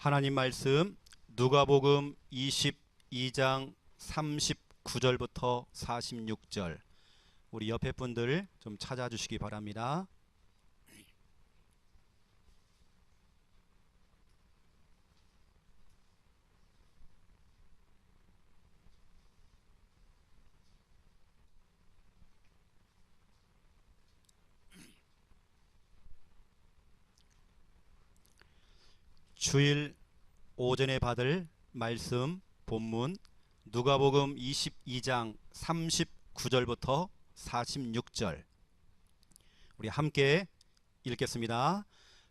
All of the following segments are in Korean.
하나님 말씀 누가복음 22장 39절부터 46절, 우리 옆에 분들 좀 찾아주시기 바랍니다. 주일 오전에 받을 말씀 본문 누가복음 22장 39절부터 46절, 우리 함께 읽겠습니다.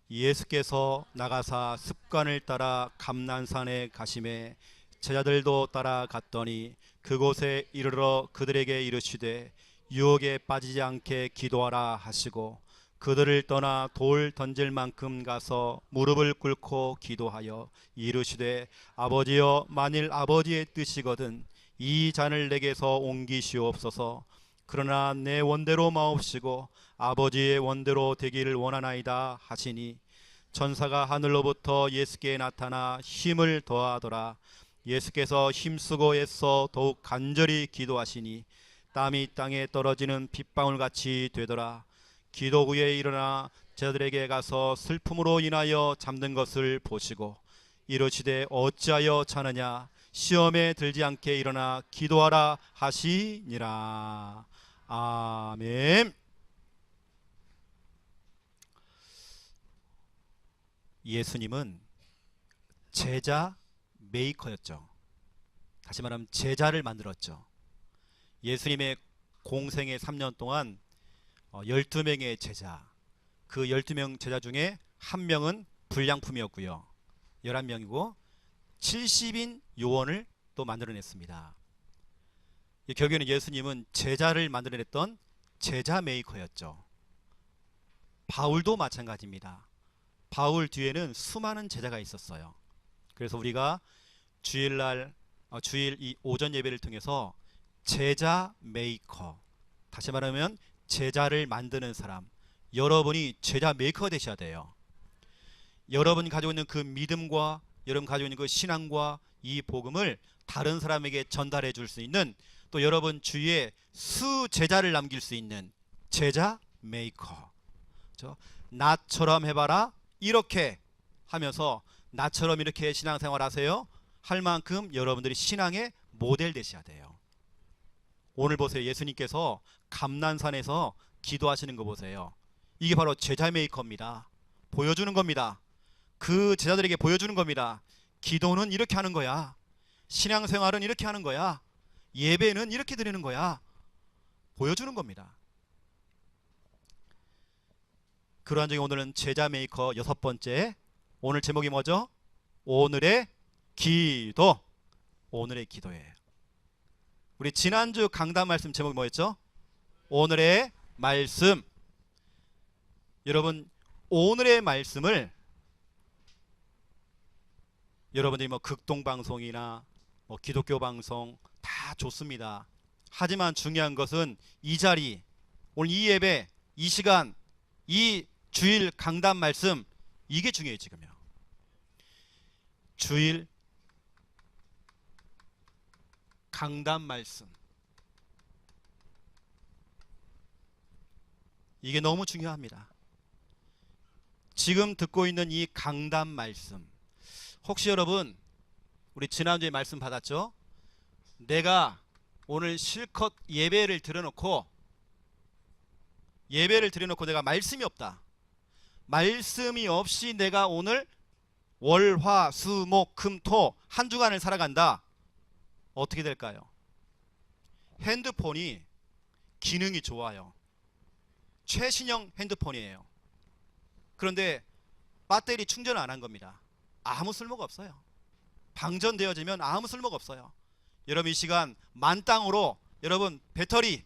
예수께서 나가사 습관을 따라 감난산에 가시매 제자들도 따라갔더니 그곳에 이르러 그들에게 이르시되 유혹에 빠지지 않게 기도하라 하시고 그들을 떠나 돌 던질 만큼 가서 무릎을 꿇고 기도하여 이르시되 아버지여, 만일 아버지의 뜻이거든 이 잔을 내게서 옮기시옵소서. 그러나 내 원대로 마옵시고 아버지의 원대로 되기를 원하나이다 하시니 천사가 하늘로부터 예수께 나타나 힘을 더하더라. 예수께서 힘쓰고 애써 더욱 간절히 기도하시니 땀이 땅에 떨어지는 빗방울같이 되더라. 기도 후에 일어나 제자들에게 가서 슬픔으로 인하여 잠든 것을 보시고 이르시되 어찌하여 자느냐, 시험에 들지 않게 일어나 기도하라 하시니라. 아멘. 예수님은 제자 메이커였죠. 다시 말하면 제자를 만들었죠. 예수님의 공생의 3년 동안 12명의 제자, 그 12명 제자 중에 한 명은 불량품이었고요, 11명이고 70인 요원을 또 만들어냈습니다. 결국에는 예수님은 제자를 만들어냈던 제자 메이커였죠. 바울도 마찬가지입니다. 바울 뒤에는 수많은 제자가 있었어요. 그래서 우리가 주일 이 오전 예배를 통해서 제자 메이커, 다시 말하면 제자를 만드는 사람, 여러분이 제자 메이커가 되셔야 돼요. 여러분이 가지고 있는 그 믿음과 여러분 가지고 있는 그 신앙과 이 복음을 다른 사람에게 전달해 줄 수 있는, 또 여러분 주위에 수제자를 남길 수 있는 제자 메이커. 나처럼 해봐라, 이렇게 하면서 나처럼 이렇게 신앙생활 하세요 할 만큼 여러분들이 신앙의 모델 되셔야 돼요. 오늘 보세요. 예수님께서 감난산에서 기도하시는 거 보세요. 이게 바로 제자 메이커입니다. 보여주는 겁니다. 그 제자들에게 보여주는 겁니다. 기도는 이렇게 하는 거야. 신앙생활은 이렇게 하는 거야. 예배는 이렇게 드리는 거야. 보여주는 겁니다. 그러한 중에 오늘은 제자 메이커 6번째, 오늘 제목이 뭐죠? 오늘의 기도. 오늘의 기도예요. 우리 지난주 강단 말씀 제목이 뭐였죠? 오늘의 말씀. 여러분, 오늘의 말씀을 여러분들이 극동방송이나 기독교 방송 다 좋습니다. 하지만 중요한 것은 이 자리, 오늘 이 예배, 이 시간, 이 주일 강단 말씀, 이게 중요해요. 지금요. 주일 강단 말씀, 이게 너무 중요합니다. 지금 듣고 있는 이 강단 말씀, 혹시 여러분 우리 지난주에 말씀 받았죠? 내가 오늘 실컷 예배를 드려놓고 내가 말씀이 없다, 말씀이 없이 내가 오늘 월, 화, 수, 목, 금, 토 한 주간을 살아간다. 어떻게 될까요? 핸드폰이 기능이 좋아요. 최신형 핸드폰이에요. 그런데 배터리 충전을 안 한 겁니다. 아무 쓸모가 없어요. 방전되어지면 아무 쓸모가 없어요. 여러분, 이 시간 만땅으로 여러분 배터리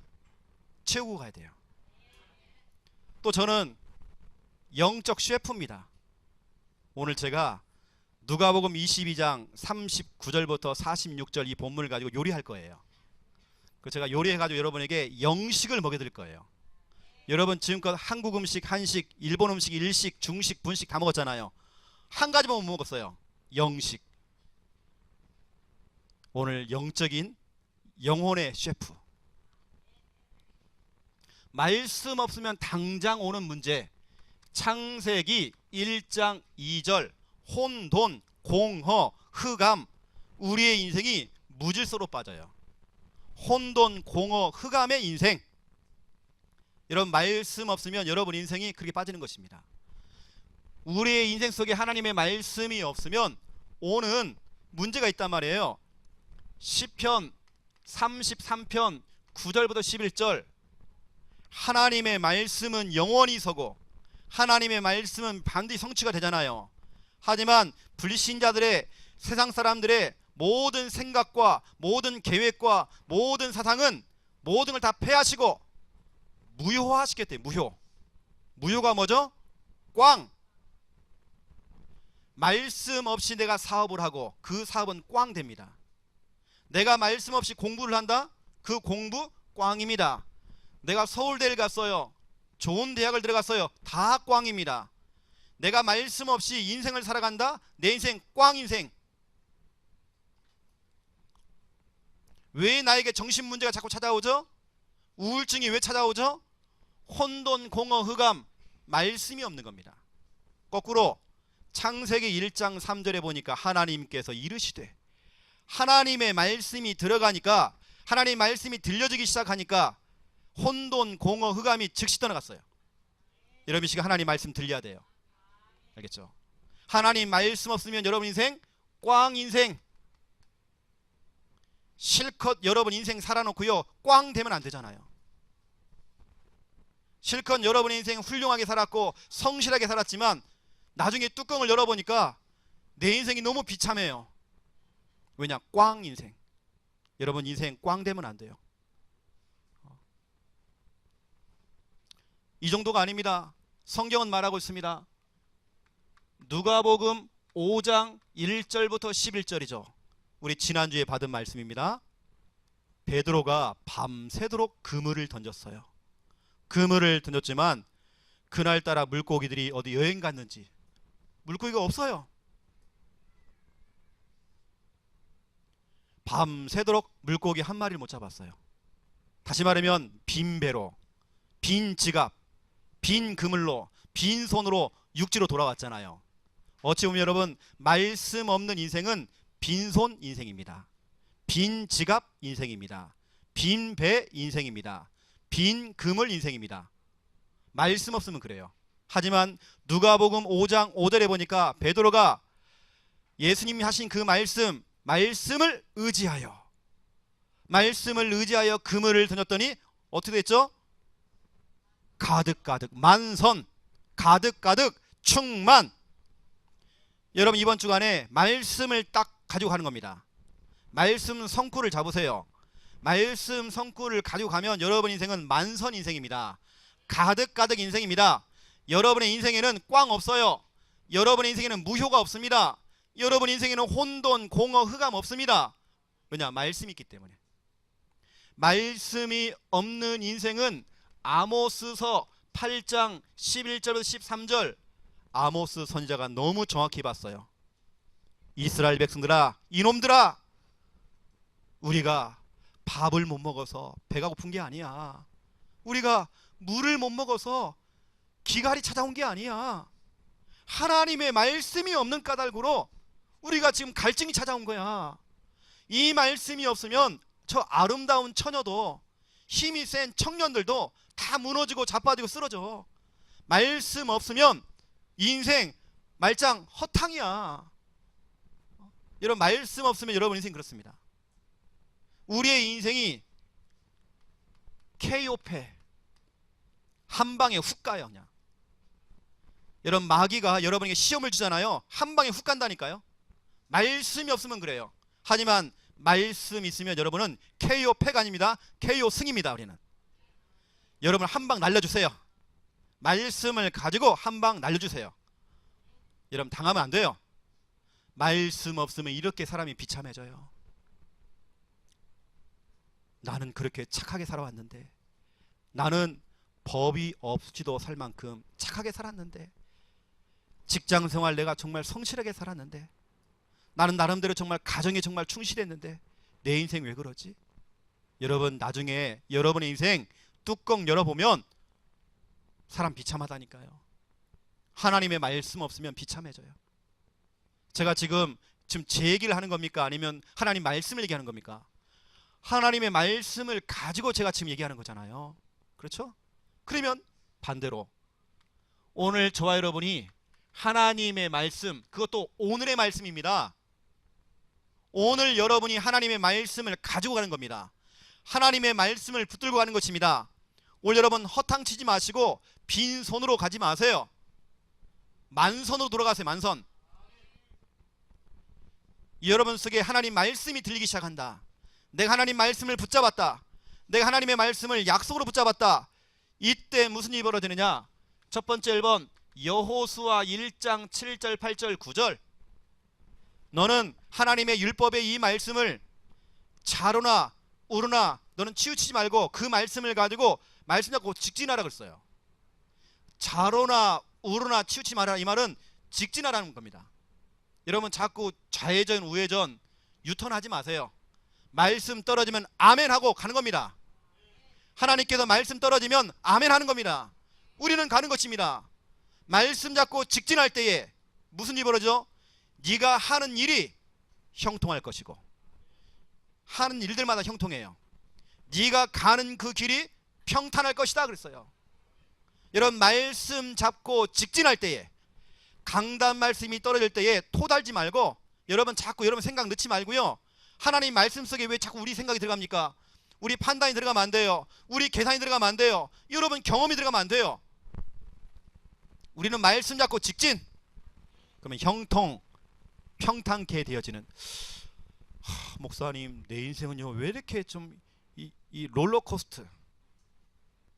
채우고 가야 돼요. 또 저는 영적 셰프입니다. 오늘 제가 누가복음 22장 39절부터 46절 이 본문을 가지고 요리할 거예요. 제가 요리해가지고 여러분에게 영식을 먹여드릴 거예요. 여러분 지금껏 한국 음식, 한식, 일본 음식, 일식, 중식, 분식 다 먹었잖아요. 한 가지만 못 먹었어요. 영식. 오늘 영적인 영혼의 셰프. 말씀 없으면 당장 오는 문제. 창세기 1장 2절 혼돈, 공허, 흑암. 우리의 인생이 무질서로 빠져요. 혼돈, 공허, 흑암의 인생. 여러분, 말씀 없으면 여러분 인생이 그렇게 빠지는 것입니다. 우리의 인생 속에 하나님의 말씀이 없으면 오는 문제가 있단 말이에요. 시편 33편 9절부터 11절. 하나님의 말씀은 영원히 서고 하나님의 말씀은 반드시 성취가 되잖아요. 하지만 불신자들의, 세상 사람들의 모든 생각과 모든 계획과 모든 사상은 모든 걸 다 폐하시고 무효화시켰대요. 무효가 뭐죠? 꽝. 말씀 없이 내가 사업을 하고 그 사업은 꽝 됩니다. 내가 말씀 없이 공부를 한다? 그 공부 꽝입니다. 내가 서울대를 갔어요. 좋은 대학을 들어갔어요. 다 꽝입니다. 내가 말씀 없이 인생을 살아간다? 내 인생 꽝 인생. 왜 나에게 정신 문제가 자꾸 찾아오죠? 우울증이 왜 찾아오죠? 혼돈, 공허, 흑암. 말씀이 없는 겁니다. 거꾸로 창세기 1장 3절에 보니까 하나님께서 이르시되, 하나님의 말씀이 들어가니까, 하나님의 말씀이 들려지기 시작하니까 혼돈, 공허, 흑암이 즉시 떠나갔어요. 여러분, 이 시간 하나님 말씀 들려야 돼요. 알겠죠? 하나님 말씀 없으면 여러분 인생 꽝 인생. 실컷 여러분 인생 살아놓고요, 꽝 되면 안 되잖아요. 실컷 여러분 인생 훌륭하게 살았고 성실하게 살았지만 나중에 뚜껑을 열어보니까 내 인생이 너무 비참해요. 왜냐? 꽝 인생. 여러분 인생 꽝 되면 안 돼요. 이 정도가 아닙니다. 성경은 말하고 있습니다. 누가복음 5장 1절부터 11절이죠. 우리 지난주에 받은 말씀입니다. 베드로가 밤새도록 그물을 던졌어요. 그물을 던졌지만 그날따라 물고기들이 어디 여행 갔는지 물고기가 없어요. 밤새도록 물고기 한 마리를 못 잡았어요. 다시 말하면 빈 배로, 빈 지갑, 빈 그물로, 빈 손으로 육지로 돌아왔잖아요. 어찌 보면 여러분, 말씀 없는 인생은 빈손 인생입니다. 빈 지갑 인생입니다. 빈 배 인생입니다. 빈 그물 인생입니다. 말씀 없으면 그래요. 하지만 누가복음 5장 5절에 보니까 베드로가 예수님이 하신 그 말씀을 의지하여 그물을 던졌더니 어떻게 됐죠? 가득가득 만선, 가득가득 충만. 여러분, 이번 주간에 말씀을 딱 가지고 가는 겁니다. 말씀 성구를 잡으세요. 말씀 성구를 가지고 가면 여러분 인생은 만선 인생입니다. 가득가득 인생입니다. 여러분의 인생에는 꽝 없어요. 여러분의 인생에는 무효가 없습니다. 여러분 인생에는 혼돈, 공허, 흑암 없습니다. 왜냐? 말씀이 있기 때문에. 말씀이 없는 인생은 아모스서 8장 11절부터 13절, 아모스 선지자가 너무 정확히 봤어요. 이스라엘 백성들아, 이놈들아, 우리가 밥을 못 먹어서 배가 고픈 게 아니야. 우리가 물을 못 먹어서 기갈이 찾아온 게 아니야. 하나님의 말씀이 없는 까닭으로 우리가 지금 갈증이 찾아온 거야. 이 말씀이 없으면 저 아름다운 처녀도, 힘이 센 청년들도 다 무너지고 자빠지고 쓰러져. 말씀 없으면 인생 말짱 허탕이야. 여러분, 말씀 없으면 여러분 인생 그렇습니다. 우리의 인생이 KO패, 한 방에 훅 가요. 그냥. 여러분, 마귀가 여러분에게 시험을 주잖아요. 한 방에 훅 간다니까요. 말씀이 없으면 그래요. 하지만 말씀 있으면 여러분은 KO패가 아닙니다. KO 승입니다. 우리는. 여러분 한 방 날려주세요. 말씀을 가지고 한 방 날려주세요. 여러분 당하면 안 돼요. 말씀 없으면 이렇게 사람이 비참해져요. 나는 그렇게 착하게 살아왔는데, 나는 법이 없이도 살 만큼 착하게 살았는데, 직장생활 내가 정말 성실하게 살았는데, 나는 나름대로 정말 가정에 정말 충실했는데 내 인생 왜 그러지? 여러분, 나중에 여러분의 인생 뚜껑 열어보면 사람 비참하다니까요. 하나님의 말씀 없으면 비참해져요. 제가 지금 제 얘기를 하는 겁니까? 아니면 하나님 말씀을 얘기하는 겁니까? 하나님의 말씀을 가지고 제가 지금 얘기하는 거잖아요. 그렇죠? 그러면 반대로 오늘 저와 여러분이 하나님의 말씀, 그것도 오늘의 말씀입니다. 오늘 여러분이 하나님의 말씀을 가지고 가는 겁니다. 하나님의 말씀을 붙들고 가는 것입니다. 오늘 여러분 허탕치지 마시고 빈손으로 가지 마세요. 만선으로 돌아가세요. 만선. 여러분 속에 하나님 말씀이 들리기 시작한다. 내가 하나님 말씀을 붙잡았다. 내가 하나님의 말씀을 약속으로 붙잡았다. 이때 무슨 일이 벌어지느냐? 첫 번째 1번 여호수아 1장 7절 8절 9절. 너는 하나님의 율법의 이 말씀을 자로나 우르나 너는 치우치지 말고 그 말씀을 가지고 말씀 잡고 직진하라 그랬어요. 자로나 우르나 치우치지 말아라, 이 말은 직진하라는 겁니다. 여러분 자꾸 좌회전 우회전 유턴하지 마세요. 말씀 떨어지면 아멘 하고 가는 겁니다. 하나님께서 말씀 떨어지면 아멘 하는 겁니다. 우리는 가는 것입니다. 말씀 잡고 직진할 때에 무슨 일이 벌어져? 네가 하는 일이 형통할 것이고, 하는 일들마다 형통해요. 네가 가는 그 길이 평탄할 것이다 그랬어요. 여러분 말씀 잡고 직진할 때에, 강단 말씀이 떨어질 때에 토달지 말고, 여러분 자꾸 여러분 생각 넣지 말고요. 하나님 말씀 속에 왜 자꾸 우리 생각이 들어갑니까? 우리 판단이 들어가면 안 돼요. 우리 계산이 들어가면 안 돼요. 여러분 경험이 들어가면 안 돼요. 우리는 말씀 잡고 직진. 그러면 형통, 평탄케 되어지는. 목사님 내 인생은요 왜 이렇게 좀 이 롤러코스터,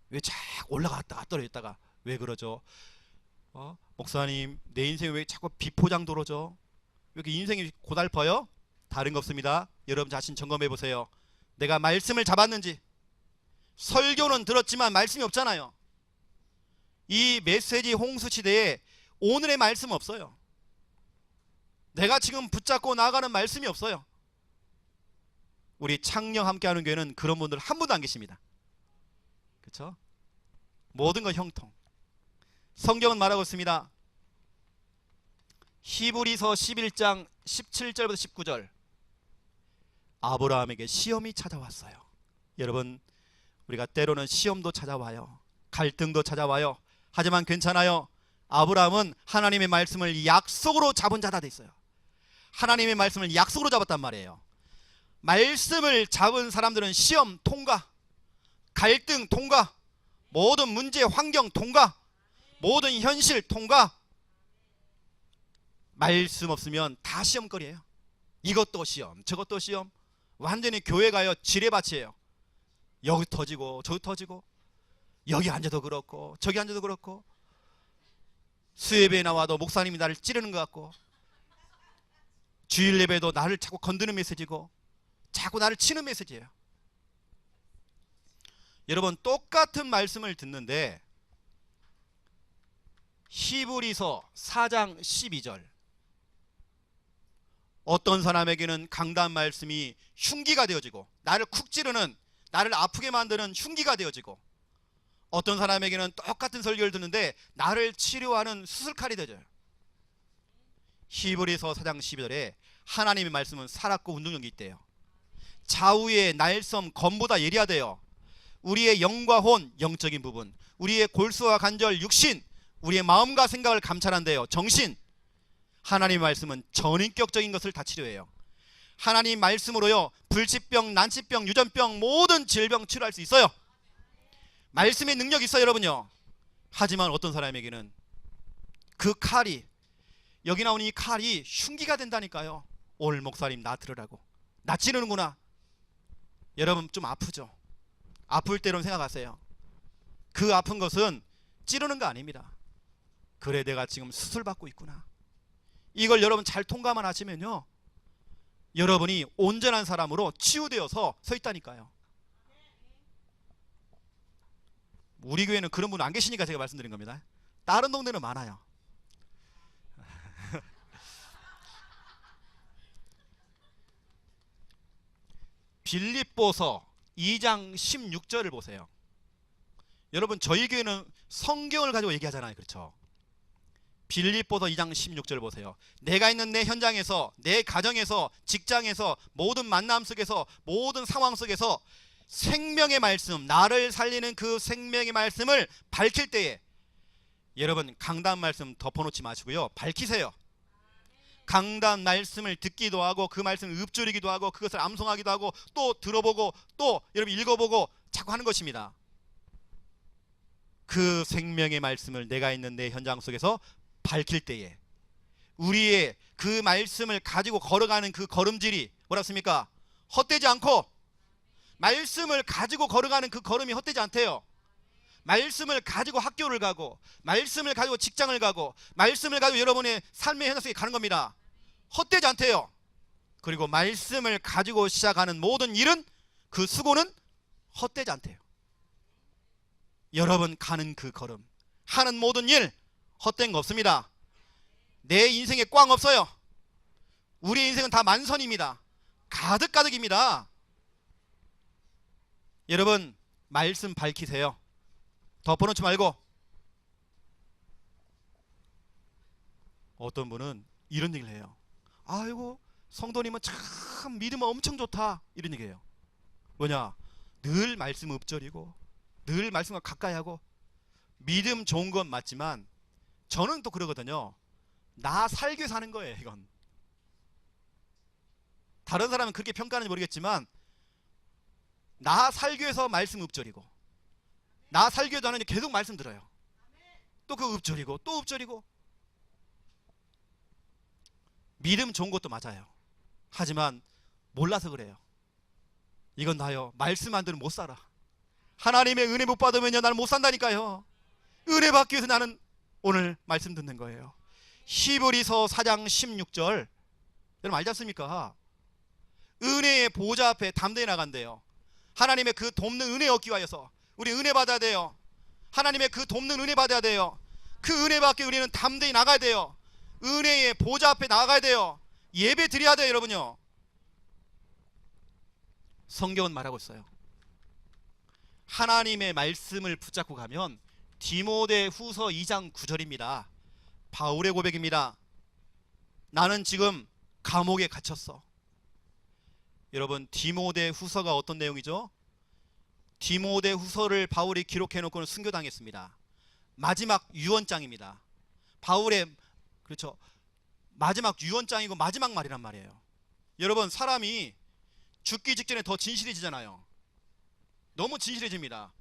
왜 자꾸 올라갔다가 떨어졌다가 왜 그러죠? 목사님 내 인생 왜 자꾸 비포장도로죠? 왜 이렇게 인생이 고달퍼요? 다른 거 없습니다. 여러분 자신 점검해 보세요. 내가 말씀을 잡았는지. 설교는 들었지만 말씀이 없잖아요. 이 메시지 홍수 시대에 오늘의 말씀 없어요. 내가 지금 붙잡고 나가는 말씀이 없어요. 우리 창녕 함께하는 교회는 그런 분들 한 분도 안 계십니다. 그렇죠? 모든 건 형통. 성경은 말하고 있습니다. 히브리서 11장 17절부터 19절. 아브라함에게 시험이 찾아왔어요. 여러분 우리가 때로는 시험도 찾아와요. 갈등도 찾아와요. 하지만 괜찮아요. 아브라함은 하나님의 말씀을 약속으로 잡은 자다 됐어요. 하나님의 말씀을 약속으로 잡았단 말이에요. 말씀을 잡은 사람들은 시험 통과, 갈등 통과, 모든 문제 환경 통과, 모든 현실 통과. 말씀 없으면 다 시험거리예요. 이것도 시험, 저것도 시험. 완전히 교회가요 지뢰밭이에요. 여기 터지고 저기 터지고, 여기 앉아도 그렇고 저기 앉아도 그렇고, 수예배에 나와도 목사님이 나를 찌르는 것 같고, 주일 예배도 나를 자꾸 건드는 메시지고, 자꾸 나를 치는 메시지예요. 여러분 똑같은 말씀을 듣는데 히브리서 4장 12절, 어떤 사람에게는 강단 말씀이 흉기가 되어지고, 나를 쿡 찌르는, 나를 아프게 만드는 흉기가 되어지고, 어떤 사람에게는 똑같은 설교를 듣는데 나를 치료하는 수술칼이 되어져요. 히브리서 4장 12절에 하나님의 말씀은 살았고 운동력이 있대요. 좌우의 날섬 검보다 예리하대요. 우리의 영과 혼, 영적인 부분, 우리의 골수와 관절, 육신, 우리의 마음과 생각을 감찰한대요. 정신. 하나님의 말씀은 전인격적인 것을 다 치료해요. 하나님 말씀으로요 불치병, 난치병, 유전병, 모든 질병 치료할 수 있어요. 말씀의 능력이 있어요 여러분요. 하지만 어떤 사람에게는 그 칼이, 여기 나오는 이 칼이 흉기가 된다니까요. 오늘 목사님 나 들으라고, 나 찌르는구나. 여러분 좀 아프죠? 아플 때로 생각하세요. 그 아픈 것은 찌르는 거 아닙니다. 그래 내가 지금 수술받고 있구나. 이걸 여러분 잘 통과만 하시면요 여러분이 온전한 사람으로 치유되어서 서 있다니까요. 우리 교회는 그런 분 안 계시니까 제가 말씀드린 겁니다. 다른 동네는 많아요. 빌립보서 2장 16절을 보세요. 여러분 저희 교회는 성경을 가지고 얘기하잖아요. 그렇죠? 빌립보서 2장 16절 보세요. 내가 있는 내 현장에서, 내 가정에서, 직장에서, 모든 만남 속에서, 모든 상황 속에서 생명의 말씀, 나를 살리는 그 생명의 말씀을 밝힐 때에 여러분 강단 말씀 덮어놓지 마시고요, 밝히세요. 강단 말씀을 듣기도 하고 그 말씀을 읊조리기도 하고 그것을 암송하기도 하고 또 들어보고 또 여러분 읽어보고 자꾸 하는 것입니다. 그 생명의 말씀을 내가 있는 내 현장 속에서 밝힐 때에 우리의 그 말씀을 가지고 걸어가는 그 걸음질이 뭐랍습니까? 헛되지 않고, 말씀을 가지고 걸어가는 그 걸음이 헛되지 않대요. 말씀을 가지고 학교를 가고, 말씀을 가지고 직장을 가고, 말씀을 가지고 여러분의 삶의 현장 속에 가는 겁니다. 헛되지 않대요. 그리고 말씀을 가지고 시작하는 모든 일은, 그 수고는 헛되지 않대요. 여러분 가는 그 걸음, 하는 모든 일 헛된 거 없습니다. 내 인생에 꽝 없어요. 우리 인생은 다 만선입니다. 가득가득입니다. 여러분 말씀 밝히세요. 덮어놓지 말고. 어떤 분은 이런 얘기를 해요. 아이고 성도님은 참 믿음은 엄청 좋다, 이런 얘기해요. 뭐냐, 늘 말씀 읊조리고 늘 말씀과 가까이 하고. 믿음 좋은 건 맞지만 저는 또 그러거든요. 나 살기 위해서 하는 거예요. 이건 다른 사람은 그렇게 평가하는지 모르겠지만 나 살기 위해서 말씀 읊조리고, 나 살기 위해서 하는 계속 말씀 들어요. 또 그 읊조리고 또 읊조리고. 믿음 좋은 것도 맞아요. 하지만 몰라서 그래요. 이건 나요, 말씀 안 들으면 못 살아. 하나님의 은혜 못 받으면요 나는 못 산다니까요. 은혜 받기 위해서 나는 오늘 말씀 듣는 거예요. 히브리서 4장 16절 여러분 알지 않습니까? 은혜의 보좌 앞에 담대히 나간대요. 하나님의 그 돕는 은혜 얻기 위해서 우리 은혜 받아야 돼요. 하나님의 그 돕는 은혜 받아야 돼요. 그 은혜 받기 우리는 담대히 나가야 돼요. 은혜의 보좌 앞에 나가야 돼요. 예배 드려야 돼요. 여러분요, 성경은 말하고 있어요. 하나님의 말씀을 붙잡고 가면, 디모데후서 2장 9절입니다. 바울의 고백입니다. 나는 지금 감옥에 갇혔어. 여러분 디모데후서가 어떤 내용이죠? 디모데후서를 바울이 기록해 놓고는 순교당했습니다. 마지막 유언장입니다. 바울의, 그렇죠, 마지막 유언장이고 마지막 말이란 말이에요. 여러분 사람이 죽기 직전에 더 진실해지잖아요. 너무 진실해집니다.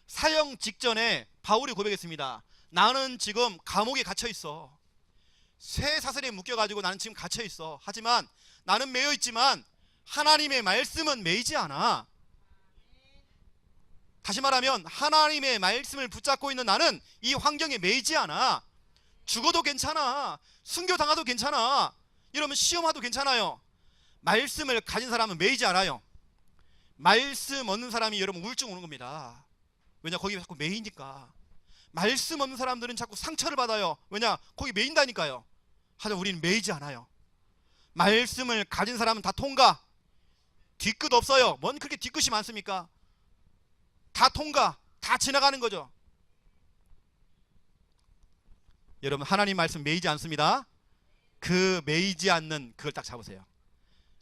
사형 직전에 바울이 고백했습니다. 나는 지금 감옥에 갇혀 있어. 쇠 사슬에 묶여가지고 나는 지금 갇혀 있어. 하지만 나는 매여 있지만 하나님의 말씀은 매이지 않아. 다시 말하면 하나님의 말씀을 붙잡고 있는 나는 이 환경에 매이지 않아. 죽어도 괜찮아. 순교당해도 괜찮아. 이러면 시험하도 괜찮아요. 말씀을 가진 사람은 매이지 않아요. 말씀 없는 사람이 여러분 우울증 오는 겁니다. 왜냐, 거기 자꾸 매이니까. 말씀 없는 사람들은 자꾸 상처를 받아요. 왜냐, 거기 매인다니까요. 하지만 우리는 매이지 않아요. 말씀을 가진 사람은 다 통과. 뒤끝 없어요. 뭔 그렇게 뒤끝이 많습니까? 다 통과, 다 지나가는 거죠. 여러분 하나님 말씀 매이지 않습니다. 그 매이지 않는 그걸 딱 잡으세요.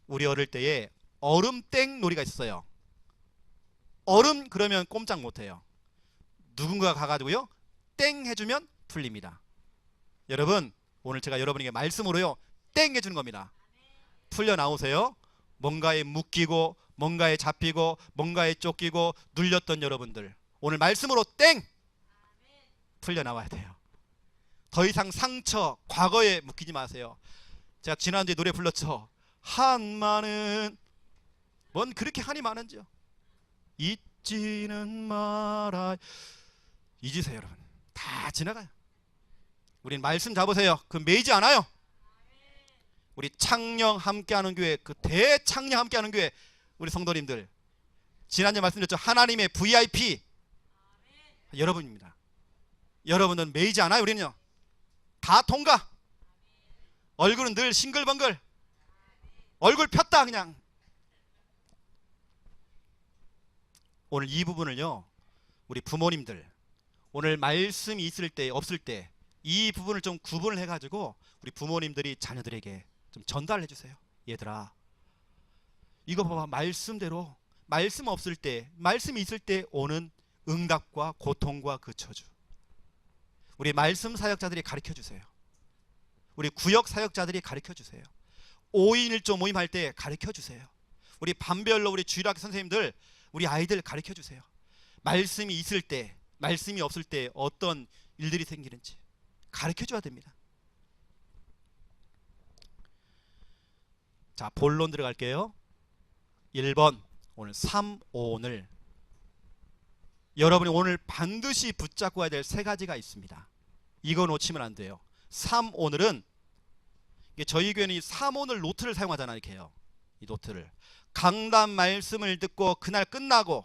우리 어릴 때에 얼음땡 놀이가 있었어요. 얼음 그러면 꼼짝 못해요. 누군가가 가가지고요 땡 해주면 풀립니다. 여러분 오늘 제가 여러분에게 말씀으로요 땡 해주는 겁니다. 풀려 나오세요. 뭔가에 묶이고 뭔가에 잡히고 뭔가에 쫓기고 눌렸던 여러분들, 오늘 말씀으로 땡 풀려 나와야 돼요. 더 이상 상처, 과거에 묶이지 마세요. 제가 지난주에 노래 불렀죠. 한마는, 뭔 그렇게 한이 많은지요. 잊지는 마라. 잊으세요 여러분. 다 지나가요. 우린 말씀 잡으세요. 그 매이지 않아요. 우리 창녕 함께하는 교회, 그 대창녕 함께하는 교회 우리 성도님들, 지난주에 말씀드렸죠. 하나님의 VIP 여러분입니다. 여러분은 매이지 않아요. 우리는요 다 통과. 얼굴은 늘 싱글벙글, 얼굴 폈다 그냥. 오늘 이 부분을요, 우리 부모님들 오늘 말씀이 있을 때 없을 때 이 부분을 좀 구분을 해가지고 우리 부모님들이 자녀들에게 좀 전달해 주세요. 얘들아, 이거 봐봐. 말씀대로 말씀 없을 때, 말씀이 있을 때 오는 응답과 고통과 그 저주, 우리 말씀 사역자들이 가르쳐 주세요. 우리 구역 사역자들이 가르쳐 주세요. 5인 1조 모임할 때 가르쳐 주세요. 우리 반별로 우리 주일학교 선생님들 우리 아이들 가르쳐 주세요. 말씀이 있을 때, 말씀이 없을 때 어떤 일들이 생기는지 가르쳐 줘야 됩니다. 자, 본론 들어갈게요. 1번, 오늘 3오늘 여러분이 오늘 반드시 붙잡고 가야 될 세 가지가 있습니다. 이거 놓치면 안 돼요. 3오늘은 저희 교회는 이 3오늘 노트를 사용하잖아요. 이렇게 해요. 이 노트를 강단 말씀을 듣고 그날 끝나고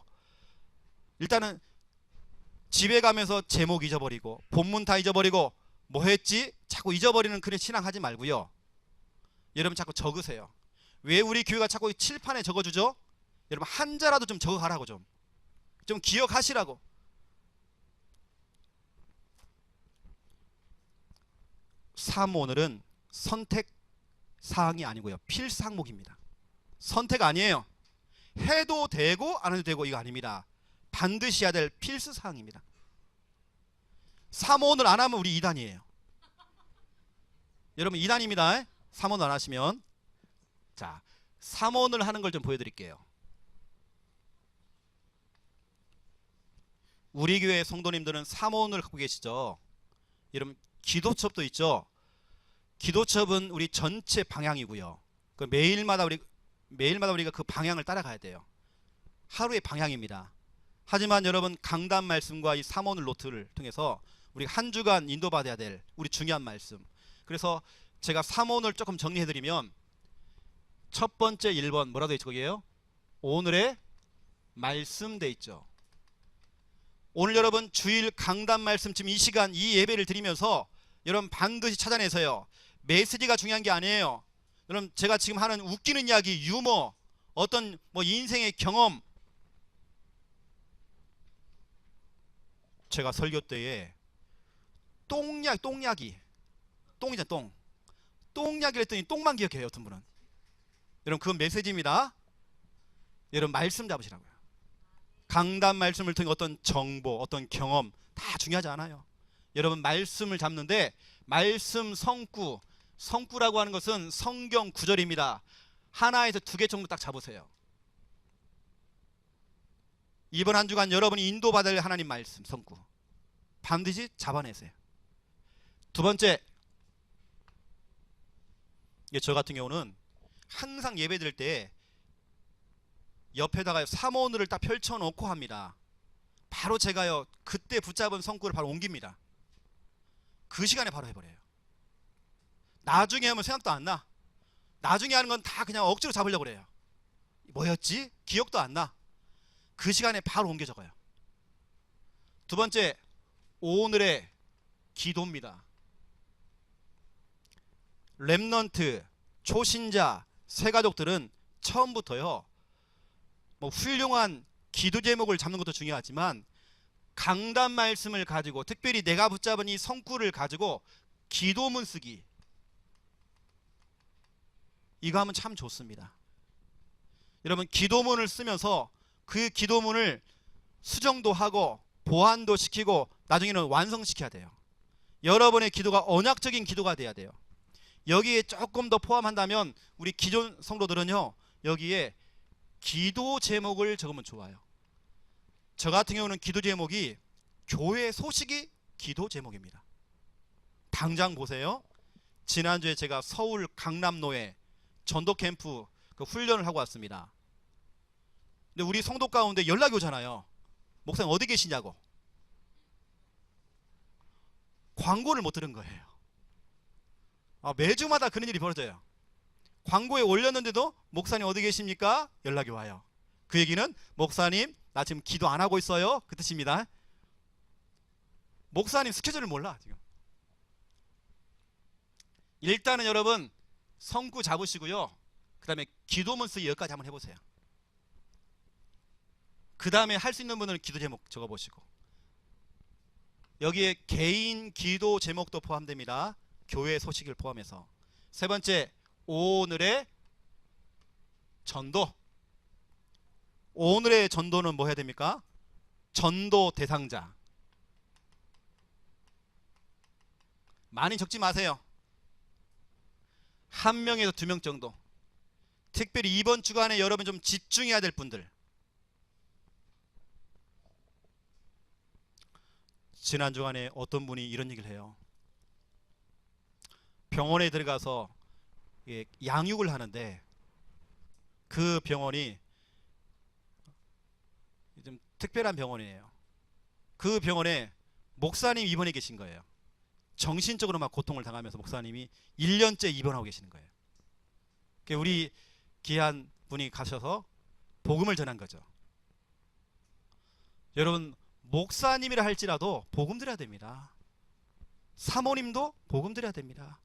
일단은 집에 가면서 제목 잊어버리고 본문 다 잊어버리고 뭐 했지? 자꾸 잊어버리는 그런 신앙하지 말고요. 여러분 자꾸 적으세요. 왜 우리 교회가 자꾸 칠판에 적어주죠? 여러분 한자라도 좀 적어가라고, 좀 기억하시라고. 오늘은 선택 사항이 아니고요, 필수 항목입니다. 선택 아니에요. 해도 되고 안 해도 되고 이거 아닙니다. 반드시 해야 될 필수 사항입니다. 3오늘 안 하면 우리 2단이에요. 여러분 2단입니다. 3오늘 안 하시면. 자, 3오늘 하는 걸 좀 보여드릴게요. 우리 교회 성도님들은 3오늘 갖고 계시죠? 여러분 기도첩도 있죠? 기도첩은 우리 전체 방향이고요. 그 매일마다 우리가 그 방향을 따라가야 돼요. 하루의 방향입니다. 하지만 여러분 강단 말씀과 이 3오늘 노트를 통해서 우리 한 주간 인도받아야 될 우리 중요한 말씀. 그래서 제가 3오늘 조금 정리해드리면 첫 번째 1번 뭐라고 있죠? 거기에요? 오늘의 말씀 돼 있죠. 오늘 여러분 주일 강단 말씀 지금 이 시간 이 예배를 드리면서 여러분 반드시 찾아내서요. 메시지가 중요한 게 아니에요. 여러분 제가 지금 하는 웃기는 이야기, 유머, 어떤 뭐 인생의 경험, 제가 설교 때에 똥이잖아, 똥이야기를 했더니 똥만 기억해요. 어떤 분은. 여러분 그건 메시지입니다. 여러분 말씀 잡으시라고요. 강단 말씀을 통해 어떤 정보, 어떤 경험 다 중요하지 않아요. 여러분 말씀을 잡는데 말씀 성구라고 하는 것은 성경 구절입니다. 하나에서 2개 정도 딱 잡으세요. 이번 한 주간 여러분이 인도받을 하나님 말씀 성구 반드시 잡아내세요. 두 번째, 저 같은 경우는 항상 예배 드릴 때 옆에다가 3오늘을 딱 펼쳐놓고 합니다. 바로 제가요 그때 붙잡은 성구를 바로 옮깁니다. 그 시간에 바로 해버려요. 나중에 하면 생각도 안 나. 나중에 하는 건 다 그냥 억지로 잡으려고 그래요. 뭐였지? 기억도 안 나. 그 시간에 바로 옮겨 적어요. 두 번째, 오늘의 기도입니다. 렘넌트, 초신자, 새가족들은 처음부터요 뭐 훌륭한 기도 제목을 잡는 것도 중요하지만 강단 말씀을 가지고 특별히 내가 붙잡은 이 성구를 가지고 기도문 쓰기, 이거 하면 참 좋습니다. 여러분 기도문을 쓰면서 그 기도문을 수정도 하고 보완도 시키고 나중에는 완성시켜야 돼요. 여러분의 기도가 언약적인 기도가 돼야 돼요. 여기에 조금 더 포함한다면 우리 기존 성도들은요 여기에 기도 제목을 적으면 좋아요. 저 같은 경우는 기도 제목이 교회 소식이 기도 제목입니다. 당장 보세요. 지난주에 제가 서울 강남로에 전도 캠프 그 훈련을 하고 왔습니다. 근데 우리 성도 가운데 연락이 오잖아요. 목사님 어디 계시냐고. 광고를 못 들은 거예요. 매주마다 그런 일이 벌어져요. 광고에 올렸는데도 목사님 어디 계십니까? 연락이 와요. 그 얘기는 목사님 나 지금 기도 안 하고 있어요, 그 뜻입니다. 목사님 스케줄을 몰라 지금. 일단은 여러분 성구 잡으시고요. 그 다음에 기도문 쓰기 여기까지 한번 해보세요. 그 다음에 할 수 있는 분들은 기도 제목 적어보시고, 여기에 개인 기도 제목도 포함됩니다. 교회 소식을 포함해서. 세 번째, 오늘의 전도. 오늘의 전도는 뭐 해야 됩니까? 전도 대상자. 많이 적지 마세요. 1명에서 2명 정도. 특별히 이번 주간에 여러분 좀 집중해야 될 분들. 지난 주간에 어떤 분이 이런 얘기를 해요. 병원에 들어가서 양육을 하는데 그 병원이 좀 특별한 병원이에요. 그 병원에 목사님 입원해 계신 거예요. 정신적으로 막 고통을 당하면서 목사님이 1년째 입원하고 계시는 거예요. 우리 귀한 분이 가셔서 복음을 전한 거죠. 여러분, 목사님이라 할지라도 복음 드려야 됩니다. 사모님도 복음 드려야 됩니다.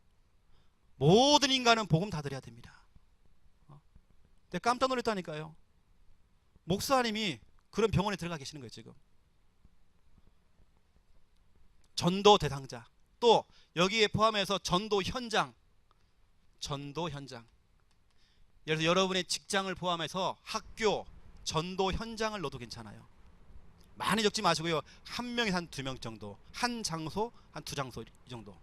모든 인간은 복음 다 드려야 됩니다. 근데 깜짝 놀랐다니까요. 목사님이 그런 병원에 들어가 계시는 거예요. 지금 전도 대상자, 또 여기에 포함해서 전도 현장. 예를 들어서 여러분의 직장을 포함해서 학교 전도 현장을 넣어도 괜찮아요. 많이 적지 마시고요. 1명에서 한 2명 정도, 한 장소, 한 2장소 이 정도.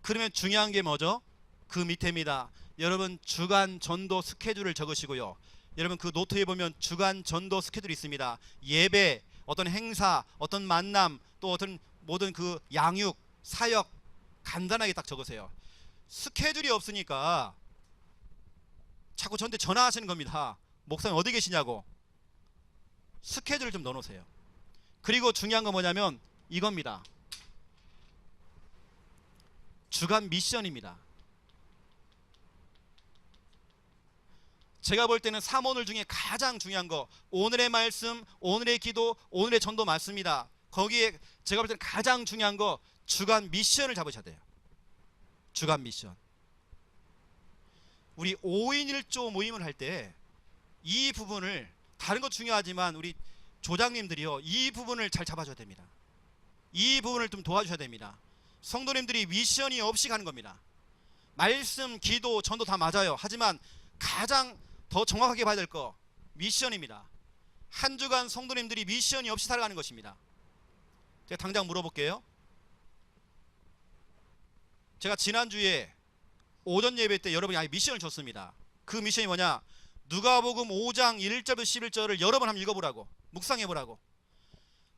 그러면 중요한 게 뭐죠? 그 밑에입니다. 여러분 주간 전도 스케줄을 적으시고요. 여러분 그 노트에 보면 주간 전도 스케줄이 있습니다. 예배, 어떤 행사, 어떤 만남, 또 어떤 모든 그 양육, 사역 간단하게 딱 적으세요. 스케줄이 없으니까 자꾸 저한테 전화하시는 겁니다. 목사님 어디 계시냐고. 스케줄을 좀 넣어놓으세요. 그리고 중요한 건 뭐냐면 이겁니다. 주간 미션입니다. 제가 볼 때는 3오늘 중에 가장 중요한 거, 오늘의 말씀, 오늘의 기도, 오늘의 전도 맞습니다. 거기에 제가 볼 때는 가장 중요한 거 주간 미션을 잡으셔야 돼요. 주간 미션. 우리 5인 1조 모임을 할 때 이 부분을, 다른 거 중요하지만 우리 조장님들이요, 이 부분을 잘 잡아줘야 됩니다. 이 부분을 좀 도와주셔야 됩니다. 성도님들이 미션이 없이 가는 겁니다. 말씀, 기도, 전도 다 맞아요. 하지만 가장 더 정확하게 봐야 될 거 미션입니다. 한 주간 성도님들이 미션이 없이 살아가는 것입니다. 제가 당장 물어볼게요. 제가 지난주에 오전 예배 때 여러분이 아예 미션을 줬습니다. 그 미션이 뭐냐? 누가복음 5장 1절부터 11절을 여러 번 한번 읽어보라고, 묵상해보라고.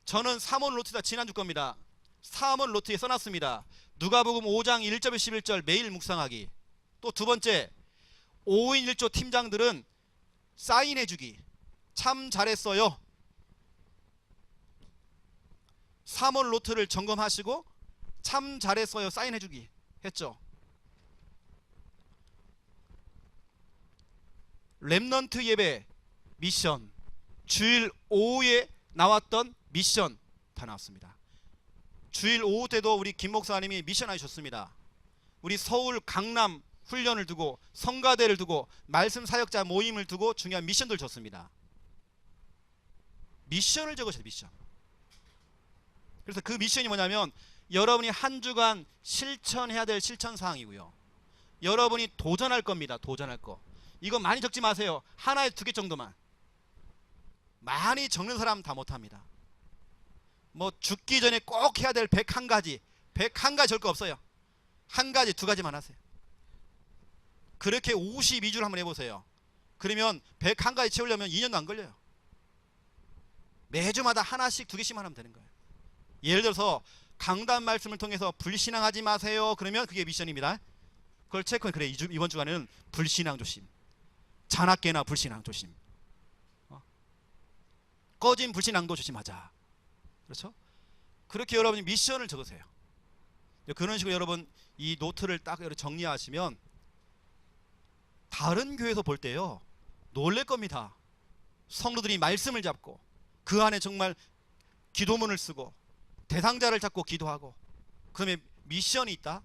저는 3원 노트다, 지난주 겁니다. 3원 노트에 써놨습니다. 누가복음 5장 1절부터 11절 매일 묵상하기. 또 두 번째, 5인 1조 팀장들은 사인해주기. 참 잘했어요. 3월 노트를 점검하시고 참 잘했어요 사인해주기 했죠. 렘넌트 예배 미션, 주일 오후에 나왔던 미션 다 나왔습니다. 주일 오후 때도 우리 김 목사님이 미션 하셨습니다. 우리 서울 강남 훈련을 두고, 성가대를 두고, 말씀 사역자 모임을 두고 중요한 미션들 줬습니다. 미션을 적으셔야 돼요. 미션. 그래서 그 미션이 뭐냐면 여러분이 한 주간 실천해야 될 실천 사항이고요. 여러분이 도전할 겁니다. 도전할 거. 이거 많이 적지 마세요. 하나에 2개 정도만. 많이 적는 사람 다 못합니다. 뭐 죽기 전에 꼭 해야 될 101가지 101가지 절 거 없어요. 한 가지 2가지만 하세요. 그렇게 52주를 한번 해보세요. 그러면 101가지 채우려면 2년도 안 걸려요. 매주마다 하나씩 2개씩만 하면 되는 거예요. 예를 들어서 강단 말씀을 통해서 불신앙하지 마세요. 그러면 그게 미션입니다. 그걸 체크해. 그래, 이번 주간에는 불신앙 조심, 잔악계나 불신앙 조심, 꺼진 불신앙도 조심하자. 그렇죠? 그렇게 여러분이 미션을 적으세요. 그런 식으로 여러분 이 노트를 딱 정리하시면 다른 교회에서 볼 때요 놀랄 겁니다. 성도들이 말씀을 잡고 그 안에 정말 기도문을 쓰고 대상자를 잡고 기도하고, 그다음에 미션이 있다.